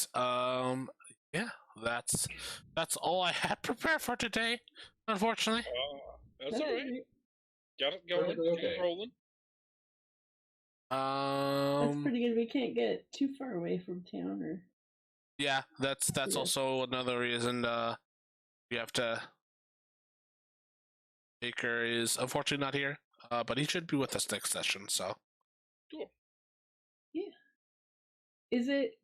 yeah, that's all I had prepared for today. Unfortunately, That's all right. Got it going. Perfectly Got it okay. rolling. That's pretty good. We can't get too far away from town, or Yeah, that's Yeah. also another reason we have to. Baker is unfortunately not here, but he should be with us next session. So is it